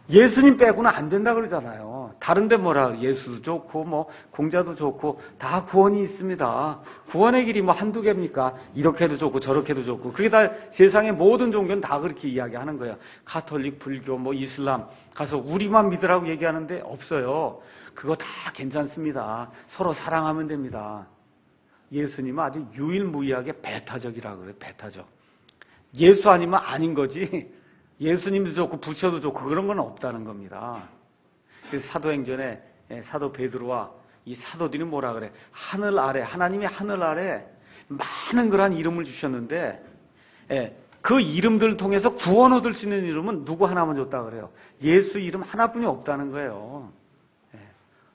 예수님 빼고는 안 된다 그러잖아요. 다른데 뭐라 예수도 좋고 뭐 공자도 좋고 다 구원이 있습니다. 구원의 길이 뭐 한두 개입니까? 이렇게도 좋고 저렇게도 좋고 그게 다 세상의 모든 종교는 다 그렇게 이야기하는 거예요. 가톨릭, 불교, 뭐 이슬람 가서 우리만 믿으라고 얘기하는데 없어요. 그거 다 괜찮습니다. 서로 사랑하면 됩니다. 예수님은 아주 유일무이하게 배타적이라고 그래요. 배타적. 예수 아니면 아닌 거지. 예수님도 좋고 부처도 좋고 그런 건 없다는 겁니다. 그래서 사도행전에 사도 베드로와 이 사도들이 뭐라 그래? 하늘 아래, 하나님이 하늘 아래 많은 그런 이름을 주셨는데 그 이름들을 통해서 구원 얻을 수 있는 이름은 누구 하나만 줬다 그래요. 예수 이름 하나뿐이 없다는 거예요.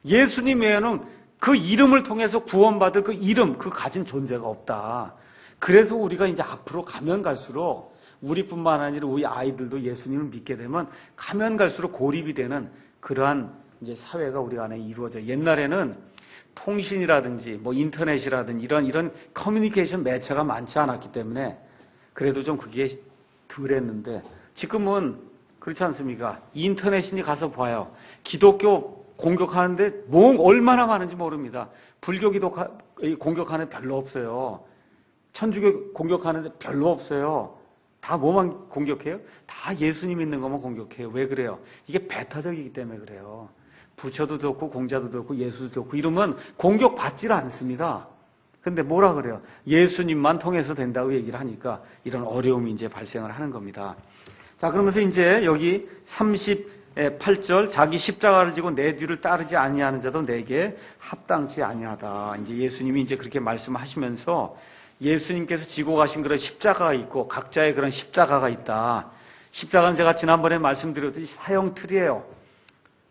예수님 외에는 그 이름을 통해서 구원받을 그 이름, 그 가진 존재가 없다. 그래서 우리가 이제 앞으로 가면 갈수록 우리뿐만 아니라 우리 아이들도 예수님을 믿게 되면 가면 갈수록 고립이 되는 그러한 이제 사회가 우리 안에 이루어져요. 옛날에는 통신이라든지 뭐 인터넷이라든지 이런 커뮤니케이션 매체가 많지 않았기 때문에 그래도 좀 그게 덜했는데 지금은 그렇지 않습니까? 인터넷이니 가서 봐요. 기독교 공격하는데 뭐 얼마나 많은지 모릅니다. 불교 공격하는 데 별로 없어요. 천주교 공격하는데 별로 없어요. 다 뭐만 공격해요? 다 예수님 있는 것만 공격해요. 왜 그래요? 이게 배타적이기 때문에 그래요. 부처도 좋고 공자도 좋고 예수도 좋고 이러면 공격받지를 않습니다. 근데 뭐라 그래요? 예수님만 통해서 된다고 얘기를 하니까 이런 어려움이 이제 발생을 하는 겁니다. 자, 그러면서 이제 여기 38절 자기 십자가를 지고 내 뒤를 따르지 아니하는 자도 내게 합당치 아니하다. 이제 예수님이 이제 그렇게 말씀하시면서 예수님께서 지고 가신 그런 십자가가 있고 각자의 그런 십자가가 있다. 십자가는 제가 지난번에 말씀드렸듯이 사형 틀이에요.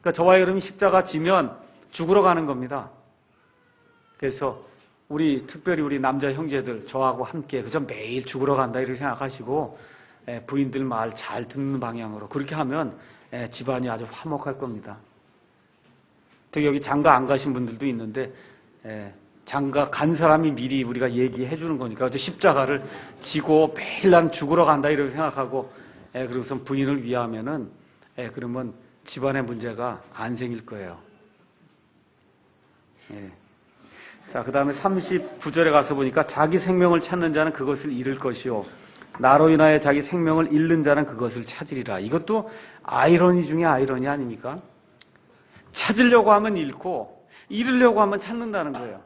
그러니까 저와 여러분이 십자가 지면 죽으러 가는 겁니다. 그래서 특별히 우리 남자 형제들 저하고 함께 그저 매일 죽으러 간다 이렇게 생각하시고 부인들 말 잘 듣는 방향으로 그렇게 하면 집안이 아주 화목할 겁니다. 특히 여기 장가 안 가신 분들도 있는데 장가 간 사람이 미리 우리가 얘기해 주는 거니까 십자가를 지고 매일 난 죽으러 간다 이렇게 생각하고 그래서 부인을 위하면은 그러면 집안의 문제가 안 생길 거예요. 자, 그 다음에 39절에 가서 보니까 자기 생명을 찾는 자는 그것을 잃을 것이요 나로 인하여 자기 생명을 잃는 자는 그것을 찾으리라. 이것도 아이러니 중에 아이러니 아닙니까? 찾으려고 하면 잃고 잃으려고 하면 찾는다는 거예요.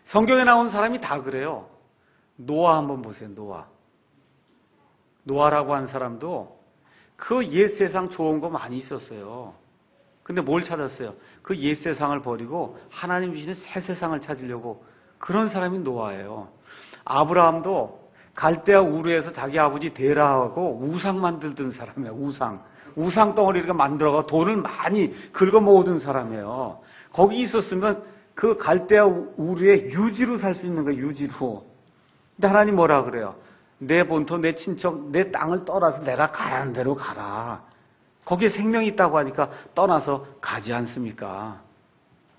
성경에 나온 사람이 다 그래요. 노아 한번 보세요. 노아라고 한 사람도 그 옛 세상 좋은 거 많이 있었어요. 근데 뭘 찾았어요? 그 옛 세상을 버리고 하나님 주시는 새 세상을 찾으려고 그런 사람이 노아예요. 아브라함도 갈대아 우르에서 자기 아버지 데라하고 우상 만들던 사람이에요. 우상 덩어리를 만들어가 돈을 많이 긁어 모으던 사람이에요. 거기 있었으면 그 갈대아 우르의 유지로 살 수 있는 거예요. 유지로. 근데 하나님 뭐라 그래요? 내 본토, 내 친척, 내 땅을 떠나서 내가 가라는 대로 가라. 거기에 생명이 있다고 하니까 떠나서 가지 않습니까?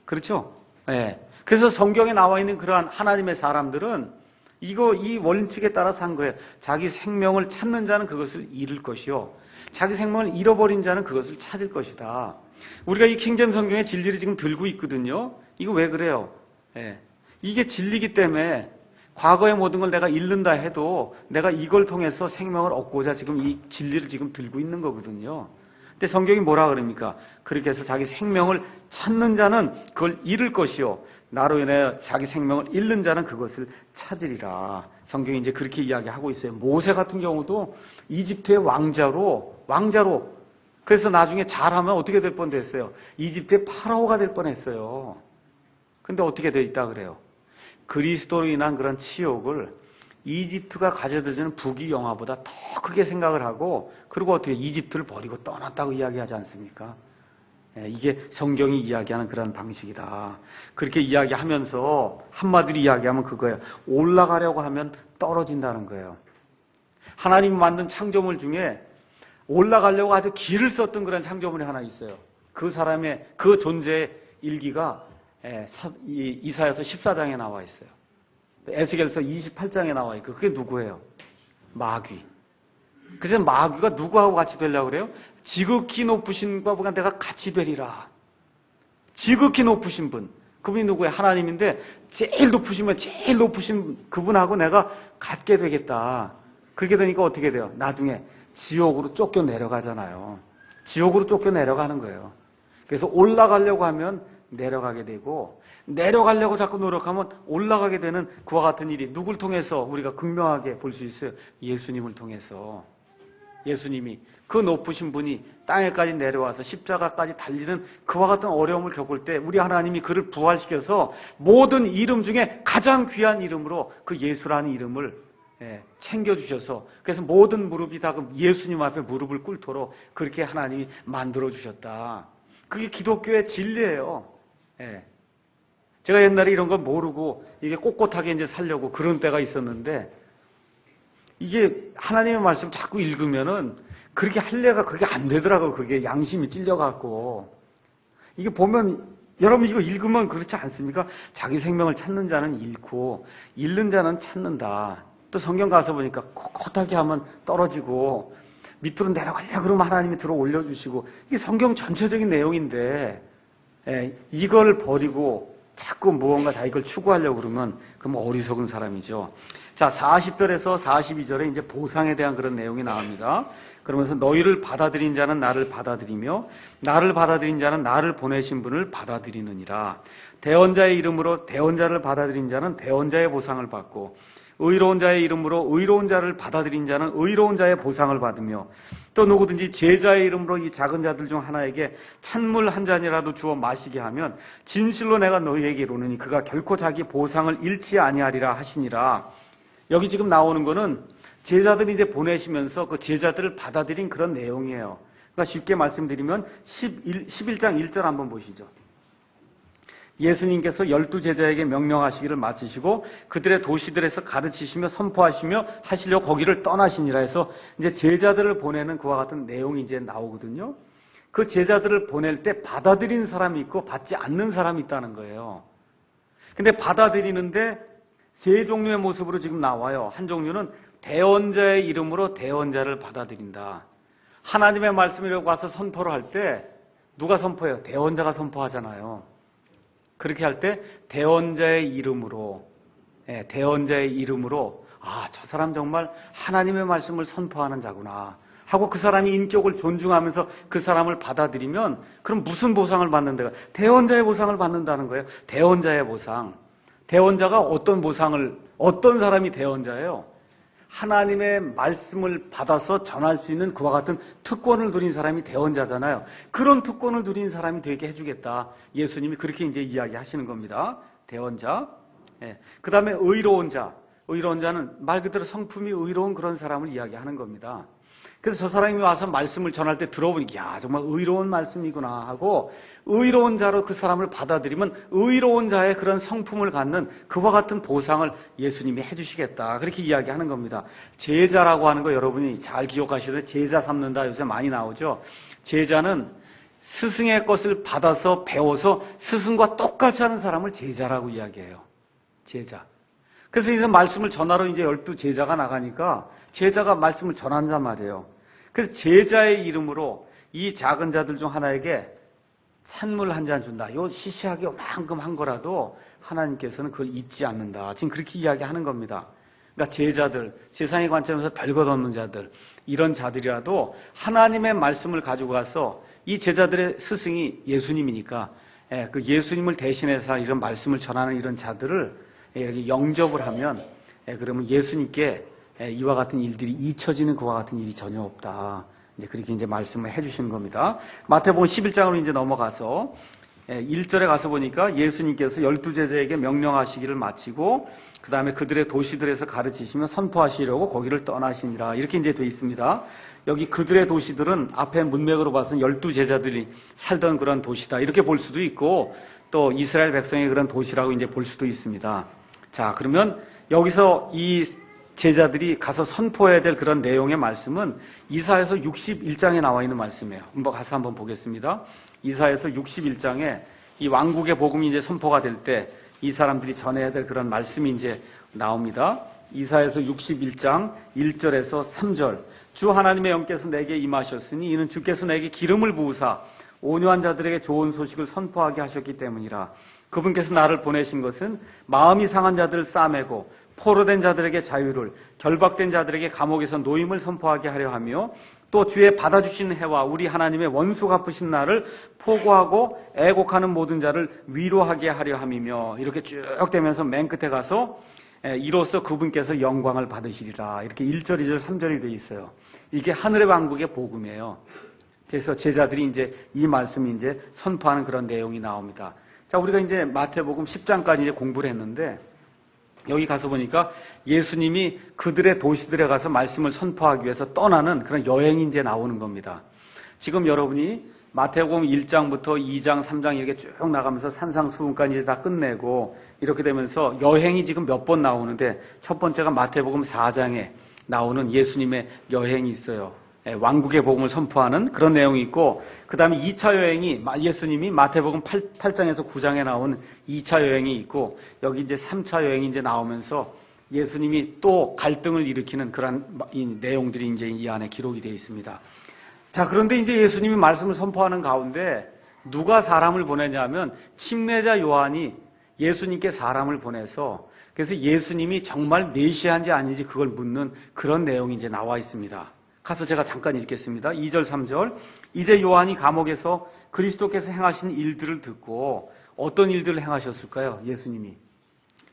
그렇죠? 네. 그래서 성경에 나와 있는 그러한 하나님의 사람들은 이 원칙에 따라 산 거예요. 자기 생명을 찾는 자는 그것을 잃을 것이요. 자기 생명을 잃어버린 자는 그것을 찾을 것이다. 우리가 이 킹잼 성경의 진리를 지금 들고 있거든요. 이거 왜 그래요? 네. 이게 진리기 때문에 과거의 모든 걸 내가 잃는다 해도 내가 이걸 통해서 생명을 얻고자 지금 이 진리를 지금 들고 있는 거거든요. 근데 성경이 뭐라 그럽니까? 그렇게 해서 자기 생명을 찾는 자는 그걸 잃을 것이요. 나로 인해 자기 생명을 잃는 자는 그것을 찾으리라. 성경이 이제 그렇게 이야기하고 있어요. 모세 같은 경우도 이집트의 왕자로 그래서 나중에 잘하면 어떻게 될 뻔했어요? 이집트의 파라오가 될 뻔했어요. 근데 어떻게 돼 있다 그래요? 그리스도로 인한 그런 치욕을 이집트가 가져다주는 부귀영화보다 더 크게 생각을 하고 그리고 어떻게 이집트를 버리고 떠났다고 이야기하지 않습니까? 이게 성경이 이야기하는 그런 방식이다. 그렇게 이야기하면서 한마디로 이야기하면 그거예요. 올라가려고 하면 떨어진다는 거예요. 하나님이 만든 창조물 중에 올라가려고 아주 길을 썼던 그런 창조물이 하나 있어요. 그 사람의 그 존재의 일기가 이사야서 14장에 나와 있어요. 에스겔서 28장에 나와 있고 그게 누구예요? 마귀. 그래서 마귀가 누구하고 같이 되려고 그래요? 지극히 높으신 분과 내가 같이 되리라. 지극히 높으신 분. 그분이 누구예요? 하나님인데 제일 높으신 그분하고 내가 같게 되겠다. 그렇게 되니까 어떻게 돼요? 나중에 지옥으로 쫓겨 내려가잖아요. 지옥으로 쫓겨 내려가는 거예요. 그래서 올라가려고 하면 내려가게 되고 내려가려고 자꾸 노력하면 올라가게 되는 그와 같은 일이 누굴 통해서 우리가 극명하게 볼 수 있어요? 예수님을 통해서. 예수님이 그 높으신 분이 땅에까지 내려와서 십자가까지 달리는 그와 같은 어려움을 겪을 때 우리 하나님이 그를 부활시켜서 모든 이름 중에 가장 귀한 이름으로 그 예수라는 이름을 챙겨주셔서 그래서 모든 무릎이 다 그 예수님 앞에 무릎을 꿇도록 그렇게 하나님이 만들어주셨다. 그게 기독교의 진리예요. 제가 옛날에 이런 걸 모르고 이게 꼿꼿하게 이제 살려고 그런 때가 있었는데 이게 하나님의 말씀 자꾸 읽으면은 그렇게 할래가 그게 안 되더라고요. 그게 양심이 찔려갖고. 이게 보면, 여러분 이거 읽으면 그렇지 않습니까? 자기 생명을 찾는 자는 잃고, 잃는 자는 찾는다. 또 성경 가서 보니까 꼿꼿하게 하면 떨어지고, 밑으로 내려가려고 그러면 하나님이 들어 올려주시고, 이게 성경 전체적인 내용인데, 이걸 버리고 자꾸 무언가 자기걸 추구하려고 그러면, 그럼 어리석은 사람이죠. 자, 40절에서 42절에 이제 보상에 대한 그런 내용이 나옵니다. 그러면서 너희를 받아들인 자는 나를 받아들이며 나를 받아들인 자는 나를 보내신 분을 받아들이느니라. 대언자의 이름으로 대언자를 받아들인 자는 대언자의 보상을 받고 의로운 자의 이름으로 의로운 자를 받아들인 자는 의로운 자의 보상을 받으며 또 누구든지 제자의 이름으로 이 작은 자들 중 하나에게 찬물 한 잔이라도 주어 마시게 하면 진실로 내가 너희에게 이르노니 그가 결코 자기 보상을 잃지 아니하리라 하시니라. 여기 지금 나오는 거는 제자들이 이제 보내시면서 그 제자들을 받아들인 그런 내용이에요. 그러니까 쉽게 말씀드리면 11장 1절 한번 보시죠. 예수님께서 12제자에게 명령하시기를 마치시고 그들의 도시들에서 가르치시며 선포하시며 하시려고 거기를 떠나시니라 해서 이제 제자들을 보내는 그와 같은 내용이 이제 나오거든요. 그 제자들을 보낼 때 받아들인 사람이 있고 받지 않는 사람이 있다는 거예요. 근데 받아들이는데 세 종류의 모습으로 지금 나와요. 한 종류는 대언자의 이름으로 대언자를 받아들인다. 하나님의 말씀이라고 와서 선포를 할 때 누가 선포해요? 대언자가 선포하잖아요. 그렇게 할 때 대언자의 이름으로 아, 저 사람 정말 하나님의 말씀을 선포하는 자구나. 하고 그 사람이 인격을 존중하면서 그 사람을 받아들이면 그럼 무슨 보상을 받는다가 대언자의 보상을 받는다는 거예요. 대언자의 보상. 대언자가 어떤 사람이 대언자예요? 하나님의 말씀을 받아서 전할 수 있는 그와 같은 특권을 누린 사람이 대언자잖아요. 그런 특권을 누린 사람이 되게 해주겠다. 예수님이 그렇게 이제 이야기하시는 겁니다. 대언자. 예. 그 다음에 의로운 자. 의로운 자는 말 그대로 성품이 의로운 그런 사람을 이야기하는 겁니다. 그래서 저 사람이 와서 말씀을 전할 때 들어보니까 야 정말 의로운 말씀이구나 하고 의로운 자로 그 사람을 받아들이면 의로운 자의 그런 성품을 갖는 그와 같은 보상을 예수님이 해주시겠다. 그렇게 이야기하는 겁니다. 제자라고 하는 거 여러분이 잘 기억하셔야 돼요. 제자 삼는다 요새 많이 나오죠. 제자는 스승의 것을 받아서 배워서 스승과 똑같이 하는 사람을 제자라고 이야기해요. 제자. 그래서 이제 말씀을 전하러 이제 12 제자가 나가니까 제자가 말씀을 전한단 말이에요. 그래서 제자의 이름으로 이 작은 자들 중 하나에게 찬물 한 잔 준다. 요 시시하게 요만큼 한 거라도 하나님께서는 그걸 잊지 않는다. 지금 그렇게 이야기하는 겁니다. 그러니까 제자들, 세상의 관점에서 별것 없는 자들, 이런 자들이라도 하나님의 말씀을 가지고 가서 이 제자들의 스승이 예수님이니까 그 예수님을 대신해서 이런 말씀을 전하는 이런 자들을 이렇게 영접을 하면 그러면 예수님께 이와 같은 일들이 잊혀지는 그와 같은 일이 전혀 없다. 이제 그렇게 이제 말씀을 해주시는 겁니다. 마태복음 11장으로 이제 넘어가서 1절에 가서 보니까 예수님께서 12제자에게 명령하시기를 마치고 그 다음에 그들의 도시들에서 가르치시며 선포하시려고 거기를 떠나시니라. 이렇게 이제 되어 있습니다. 여기 그들의 도시들은 앞에 문맥으로 봐서는 12제자들이 살던 그런 도시다. 이렇게 볼 수도 있고 또 이스라엘 백성의 그런 도시라고 이제 볼 수도 있습니다. 자, 그러면 여기서 이 제자들이 가서 선포해야 될 그런 내용의 말씀은 이사야서 61장에 나와 있는 말씀이에요. 가서 한번 보겠습니다. 이사야서 61장에 이 왕국의 복음이 이제 선포가 될 때 이 사람들이 전해야 될 그런 말씀이 이제 나옵니다. 이사야서 61장 1절에서 3절. 주 하나님의 영께서 내게 임하셨으니 이는 주께서 내게 기름을 부으사 온유한 자들에게 좋은 소식을 선포하게 하셨기 때문이라. 그분께서 나를 보내신 것은 마음이 상한 자들을 싸매고 포로된 자들에게 자유를, 결박된 자들에게 감옥에서 노임을 선포하게 하려 하며 또 주의 받아주신 해와 우리 하나님의 원수 갚으신 날을 포고하고 애곡하는 모든 자를 위로하게 하려 함이며 이렇게 쭉 되면서 맨 끝에 가서 이로써 그분께서 영광을 받으시리라. 이렇게 1절, 2절, 3절이 되어 있어요. 이게 하늘의 왕국의 복음이에요. 그래서 제자들이 이제 이 말씀이 이제 선포하는 그런 내용이 나옵니다. 자, 우리가 이제 마태복음 10장까지 이제 공부를 했는데 여기 가서 보니까 예수님이 그들의 도시들에 가서 말씀을 선포하기 위해서 떠나는 그런 여행이 이제 나오는 겁니다. 지금 여러분이 마태복음 1장부터 2장, 3장 이렇게 쭉 나가면서 산상수훈까지 이제 다 끝내고 이렇게 되면서 여행이 지금 몇 번 나오는데 첫 번째가 마태복음 4장에 나오는 예수님의 여행이 있어요. 왕국의 복음을 선포하는 그런 내용이 있고 그 다음에 2차 여행이 예수님이 마태복음 8장에서 9장에 나온 2차 여행이 있고 여기 이제 3차 여행이 이제 나오면서 예수님이 또 갈등을 일으키는 그런 내용들이 이제 이 안에 기록이 되어 있습니다. 자, 그런데 이제 예수님이 말씀을 선포하는 가운데 누가 사람을 보내냐면 침례자 요한이 예수님께 사람을 보내서 그래서 예수님이 정말 메시아인지 아닌지 그걸 묻는 그런 내용이 이제 나와 있습니다. 가서 제가 잠깐 읽겠습니다. 2절, 3절. 이제 요한이 감옥에서 그리스도께서 행하신 일들을 듣고 어떤 일들을 행하셨을까요? 예수님이.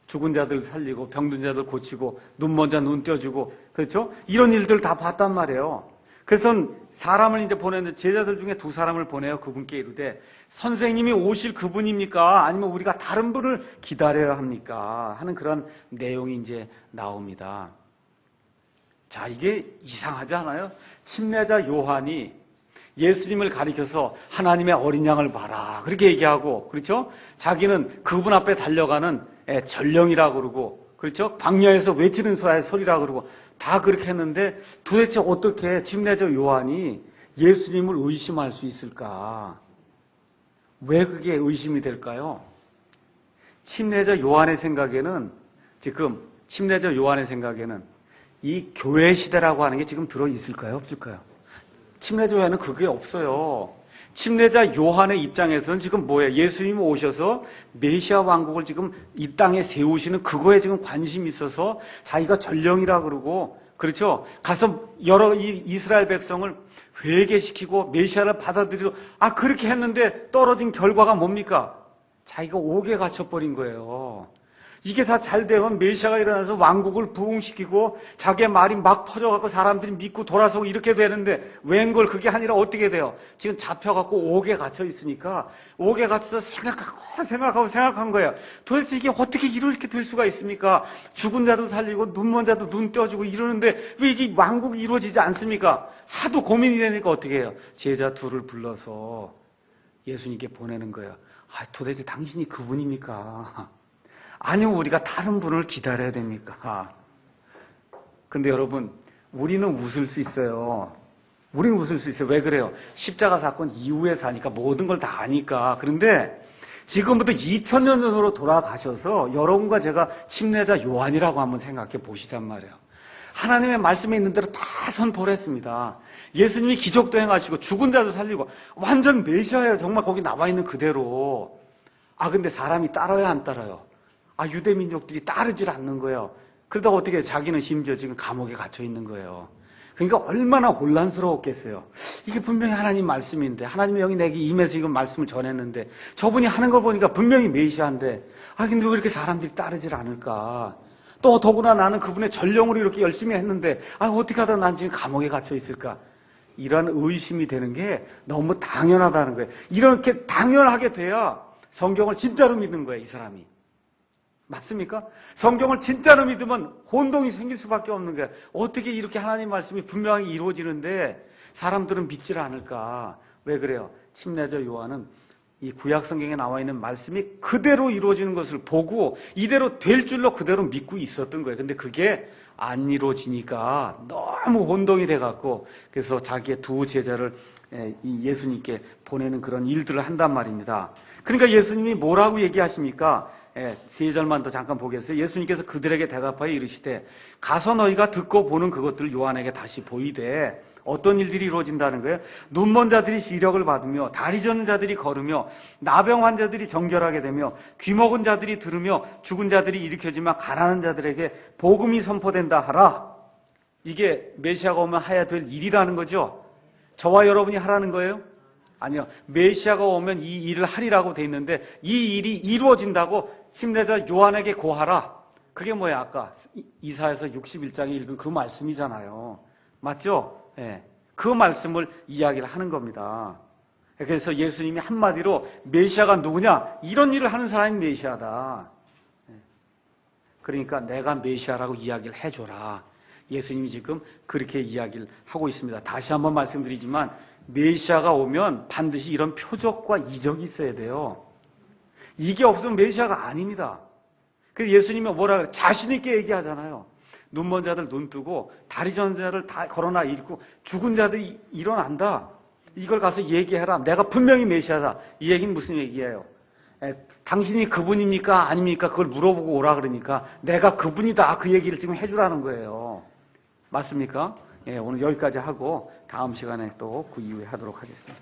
죽은 자들 살리고 병든 자들 고치고 눈 먼 자 눈 떼어주고 그렇죠? 이런 일들을 다 봤단 말이에요. 그래서 사람을 이제 보내는데 제자들 중에 두 사람을 보내요. 그분께 이르되 선생님이 오실 그분입니까? 아니면 우리가 다른 분을 기다려야 합니까? 하는 그런 내용이 이제 나옵니다. 자, 이게 이상하지 않아요? 침례자 요한이 예수님을 가리켜서 하나님의 어린 양을 봐라 그렇게 얘기하고 그렇죠? 자기는 그분 앞에 달려가는 전령이라고 그러고 그렇죠? 광야에서 외치는 소리라고 그러고 다 그렇게 했는데 도대체 어떻게 침례자 요한이 예수님을 의심할 수 있을까? 왜 그게 의심이 될까요? 침례자 요한의 생각에는 지금 침례자 요한의 생각에는 이 교회 시대라고 하는 게 지금 들어있을까요? 없을까요? 침례자 요한은 그게 없어요. 침례자 요한의 입장에서는 지금 뭐예요? 예수님이 오셔서 메시아 왕국을 지금 이 땅에 세우시는 그거에 지금 관심이 있어서 자기가 전령이라 그러고 그렇죠? 가서 여러 이스라엘 백성을 회개시키고 메시아를 받아들이고 그렇게 했는데 떨어진 결과가 뭡니까? 자기가 옥에 갇혀버린 거예요. 이게 다 잘 되면 메시아가 일어나서 왕국을 부흥시키고 자기의 말이 막 퍼져갖고 사람들이 믿고 돌아서고 이렇게 되는데 웬걸 그게 아니라 어떻게 돼요? 지금 잡혀갖고 옥에 갇혀 있으니까 옥에 갇혀서 생각한 거예요. 도대체 이게 어떻게 이렇게 될 수가 있습니까? 죽은 자도 살리고 눈먼 자도 눈 떼어주고 이러는데 왜 이게 왕국이 이루어지지 않습니까? 하도 고민이 되니까 어떻게 해요? 제자 둘을 불러서 예수님께 보내는 거예요. 도대체 당신이 그분입니까? 아니면 우리가 다른 분을 기다려야 됩니까? 근데 여러분, 우리는 웃을 수 있어요. 우리는 웃을 수 있어요. 왜 그래요? 십자가 사건 이후에 사니까 모든 걸 다 아니까. 그런데 지금부터 2000년 전으로 돌아가셔서 여러분과 제가 침례자 요한이라고 한번 생각해 보시단 말이에요. 하나님의 말씀에 있는 대로 다 선포를 했습니다. 예수님이 기적도 행하시고 죽은 자도 살리고 완전 메시아예요. 정말 거기 나와 있는 그대로. 근데 사람이 따라요, 안 따라요? 유대 민족들이 따르질 않는 거예요. 그러다가 어떻게 해요? 자기는 심지어 지금 감옥에 갇혀 있는 거예요. 그러니까 얼마나 혼란스러웠겠어요. 이게 분명히 하나님 말씀인데 하나님의 영이 내게 임해서 이건 말씀을 전했는데 저분이 하는 걸 보니까 분명히 메시아인데 근데 왜 이렇게 사람들이 따르질 않을까? 또 더구나 나는 그분의 전령으로 이렇게 열심히 했는데 어떻게 하다 난 지금 감옥에 갇혀 있을까? 이런 의심이 되는 게 너무 당연하다는 거예요. 이렇게 당연하게 돼야 성경을 진짜로 믿는 거예요, 이 사람이. 맞습니까? 성경을 진짜로 믿으면 혼동이 생길 수밖에 없는 거예요. 어떻게 이렇게 하나님 말씀이 분명하게 이루어지는데 사람들은 믿지를 않을까? 왜 그래요? 침례자 요한은 이 구약 성경에 나와 있는 말씀이 그대로 이루어지는 것을 보고 이대로 될 줄로 그대로 믿고 있었던 거예요. 근데 그게 안 이루어지니까 너무 혼동이 돼갖고 그래서 자기의 두 제자를 예수님께 보내는 그런 일들을 한단 말입니다. 그러니까 예수님이 뭐라고 얘기하십니까? 3절만 더 잠깐 보겠어요. 예수님께서 그들에게 대답하여 이르시되 가서 너희가 듣고 보는 그것들을 요한에게 다시 보이되 어떤 일들이 이루어진다는 거예요? 눈먼 자들이 시력을 받으며 다리 저는 자들이 걸으며 나병 환자들이 정결하게 되며 귀 먹은 자들이 들으며 죽은 자들이 일으켜지며 가난한 자들에게 복음이 선포된다 하라. 이게 메시아가 오면 해야 될 일이라는 거죠. 저와 여러분이 하라는 거예요? 아니요. 메시아가 오면 이 일을 하리라고 돼 있는데 이 일이 이루어진다고 침례자 요한에게 고하라. 그게 뭐야? 아까 이사야서 61장에 읽은 그 말씀이잖아요. 맞죠? 그 말씀을 이야기를 하는 겁니다. 그래서 예수님이 한마디로 메시아가 누구냐? 이런 일을 하는 사람이 메시아다. 그러니까 내가 메시아라고 이야기를 해줘라. 예수님이 지금 그렇게 이야기를 하고 있습니다. 다시 한번 말씀드리지만 메시아가 오면 반드시 이런 표적과 이적이 있어야 돼요. 이게 없으면 메시아가 아닙니다. 그래서 예수님이 뭐라 그래? 자신 있게 얘기하잖아요. 눈먼 자들 눈 뜨고 다리 저는 자를 다 걸어나 일고 죽은 자들이 일어난다. 이걸 가서 얘기해라. 내가 분명히 메시아다. 이 얘기는 무슨 얘기예요? 당신이 그분입니까? 아닙니까? 그걸 물어보고 오라 그러니까 내가 그분이다. 그 얘기를 지금 해주라는 거예요. 맞습니까? 오늘 여기까지 하고 다음 시간에 또 그 이후에 하도록 하겠습니다.